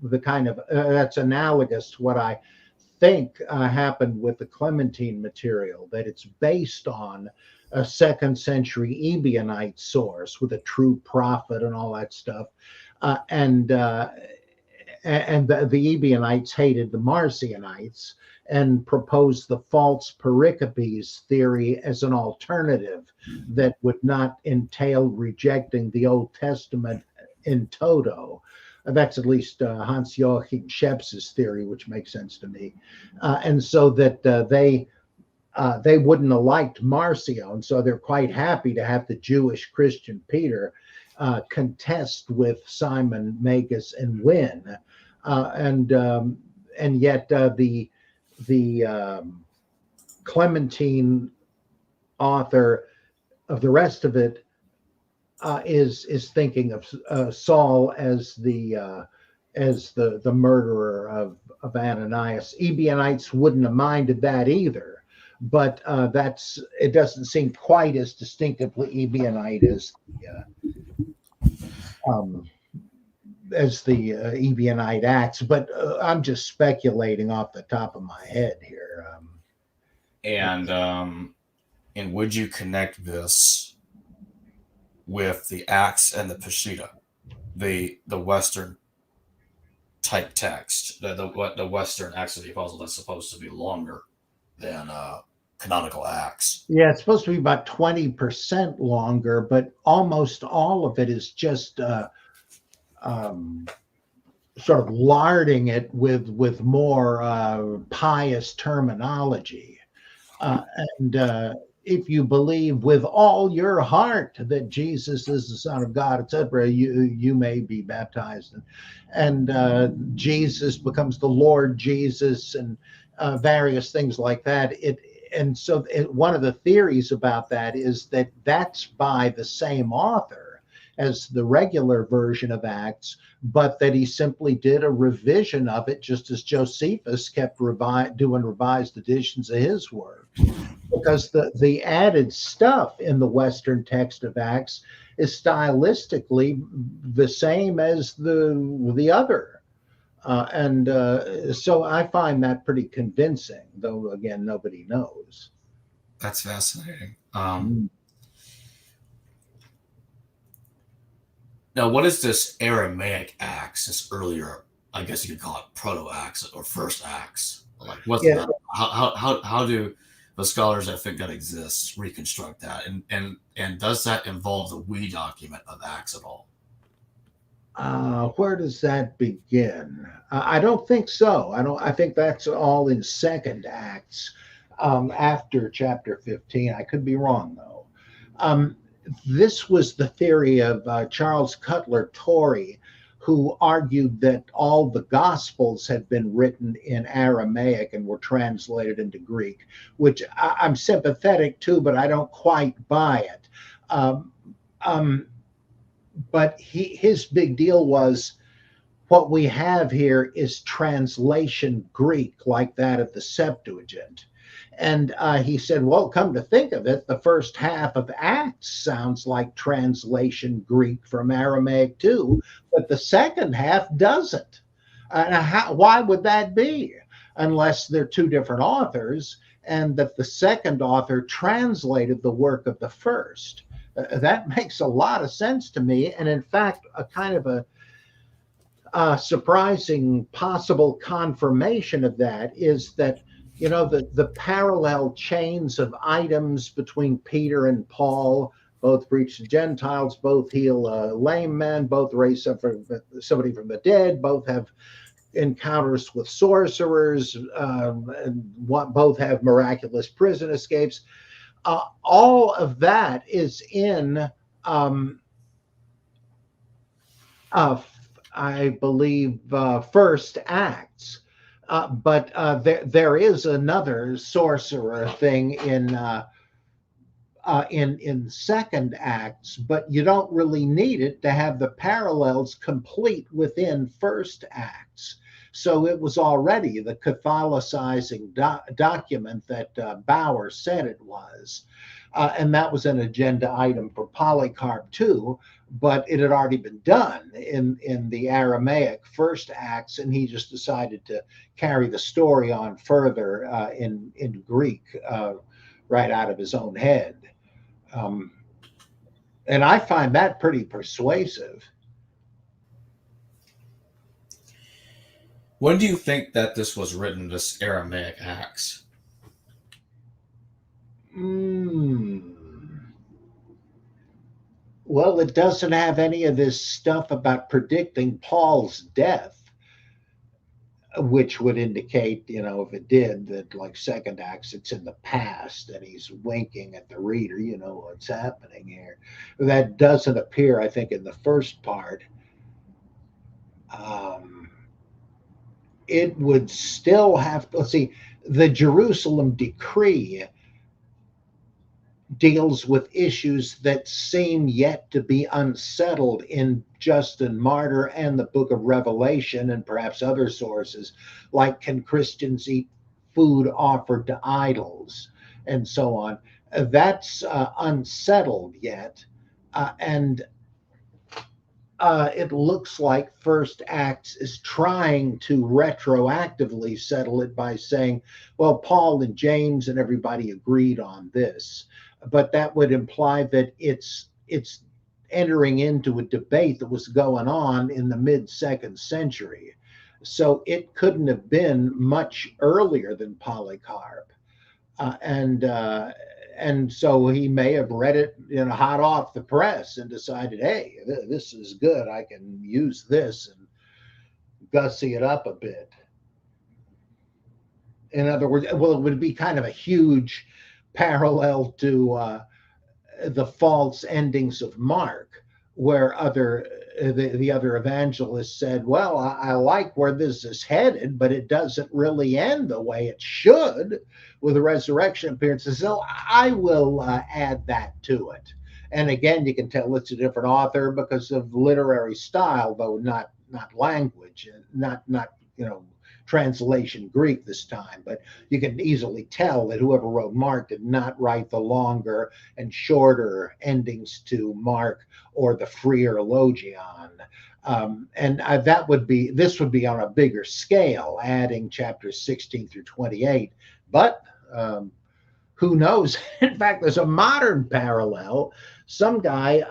that's analogous to what I think happened with the Clementine material, that it's based on a 2nd century Ebionite source with a true prophet and all that stuff. And the Ebionites hated the Marcionites and proposed the false pericopes theory as an alternative that would not entail rejecting the Old Testament in toto. That's at least Hans Joachim Scheps's theory, which makes sense to me. And so that they wouldn't have liked Marcion, so they're quite happy to have the Jewish Christian Peter contest with Simon Magus and win. And yet the Clementine author of the rest of it is thinking of Saul as the murderer of Ananias. Ebionites wouldn't have minded that either, but it doesn't seem quite as distinctively Ebionite as the Ebionite Acts. But I'm just speculating off the top of my head here. And would you connect this with the Acts and the Peshitta, the Western type text, the Western Acts of the Apostle that's supposed to be longer than canonical Acts? Yeah, it's supposed to be about 20% longer, but almost all of it is just sort of larding it with more pious terminology. And if you believe with all your heart that Jesus is the Son of God, etc., you may be baptized, and Jesus becomes the Lord Jesus, and various things like that. One of the theories about that is that that's by the same author as the regular version of Acts, but that he simply did a revision of it, just as Josephus kept doing revised editions of his work. Because the added stuff in the Western text of Acts is stylistically the same as the other. So I find that pretty convincing, though, again, nobody knows. That's fascinating. Now, what is this Aramaic Acts? This earlier, I guess you could call it Proto-Acts or First Acts. Like, what's Yeah. that? How do the scholars that think that exists reconstruct that? And does that involve the we document of Acts at all? Where does that begin? I don't think so. I think that's all in Second Acts, after chapter 15. I could be wrong though. This was the theory of Charles Cutler Torrey, who argued that all the Gospels had been written in Aramaic and were translated into Greek, which I'm sympathetic to, but I don't quite buy it. But his big deal was, what we have here is translation Greek, like that of the Septuagint. And he said, well, come to think of it, the first half of Acts sounds like translation Greek from Aramaic too, but the second half doesn't. Why would that be? Unless they're two different authors, and that the second author translated the work of the first. That makes a lot of sense to me. And in fact, a kind of a surprising possible confirmation of that is that, you know, the parallel chains of items between Peter and Paul, both preach to Gentiles, both heal a lame man, both raise somebody from the dead, both have encounters with sorcerers, both have miraculous prison escapes. All of that is in, I believe, First Acts. But there is another sorcerer thing in Second Acts, but you don't really need it to have the parallels complete within First Acts. So it was already the Catholicizing document that Bauer said it was. And that was an agenda item for Polycarp too, but it had already been done in the Aramaic First Acts, and he just decided to carry the story on further in Greek right out of his own head. And I find that pretty persuasive. When do you think that this was written, this Aramaic Acts? Well, it doesn't have any of this stuff about predicting Paul's death, which would indicate, you know, if it did, that like Second Acts, it's in the past and he's winking at the reader, you know, what's happening here. That doesn't appear, I think, in the first part. It would still have to, see, the Jerusalem decree deals with issues that seem yet to be unsettled in Justin Martyr and the book of Revelation and perhaps other sources, like can Christians eat food offered to idols and so on. That's unsettled yet. And it looks like First Acts is trying to retroactively settle it by saying, well, Paul and James and everybody agreed on this. But that would imply that it's entering into a debate that was going on in the mid-2nd century. So it couldn't have been much earlier than Polycarp. And so he may have read it, you know, hot off the press and decided, hey, this is good. I can use this and gussy it up a bit. In other words, well, it would be kind of a huge parallel to the false endings of Mark, where the other evangelists said, well, I like where this is headed, but it doesn't really end the way it should with the resurrection appearances. So I will add that to it. And again, you can tell it's a different author because of literary style, though not language, not translation Greek this time. But you can easily tell that whoever wrote Mark did not write the longer and shorter endings to Mark or the freer Logion. This would be on a bigger scale, adding chapters 16 through 28. But who knows? In fact, there's a modern parallel. Some guy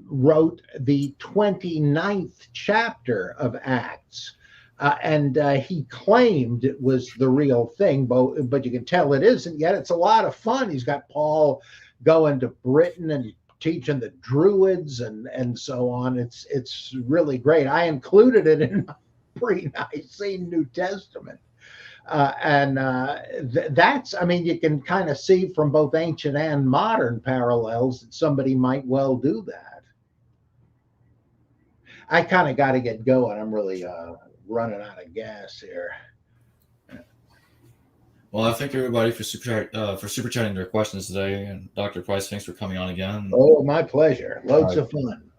wrote the 29th chapter of Acts. And he claimed it was the real thing, but you can tell it isn't yet. It's a lot of fun. He's got Paul going to Britain and teaching the Druids and so on. It's really great. I included it in my pre-Nicene New Testament. That's, I mean, you can kind of see from both ancient and modern parallels that somebody might well do that. I kind of got to get going. I'm really running out of gas here. Well, I thank everybody for super chatting their questions today, and Dr. Price, thanks for coming on again. Oh, my pleasure. Loads of fun.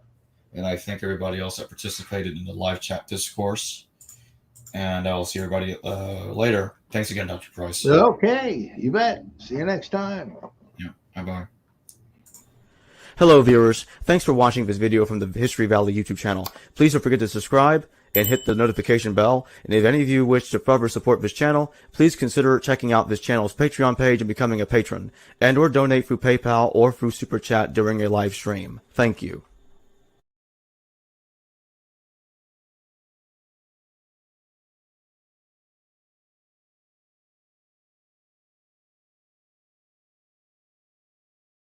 And I thank everybody else that participated in the live chat discourse. And I'll see everybody later. Thanks again, Dr. Price. Okay, you bet. See you next time. Yeah, bye-bye. Hello viewers, thanks for watching this video from the History Valley YouTube channel. Please don't forget to subscribe and hit the notification bell. And if any of you wish to further support this channel, please consider checking out this channel's Patreon page and becoming a patron, and or donate through PayPal or through Super Chat during a live stream. Thank you.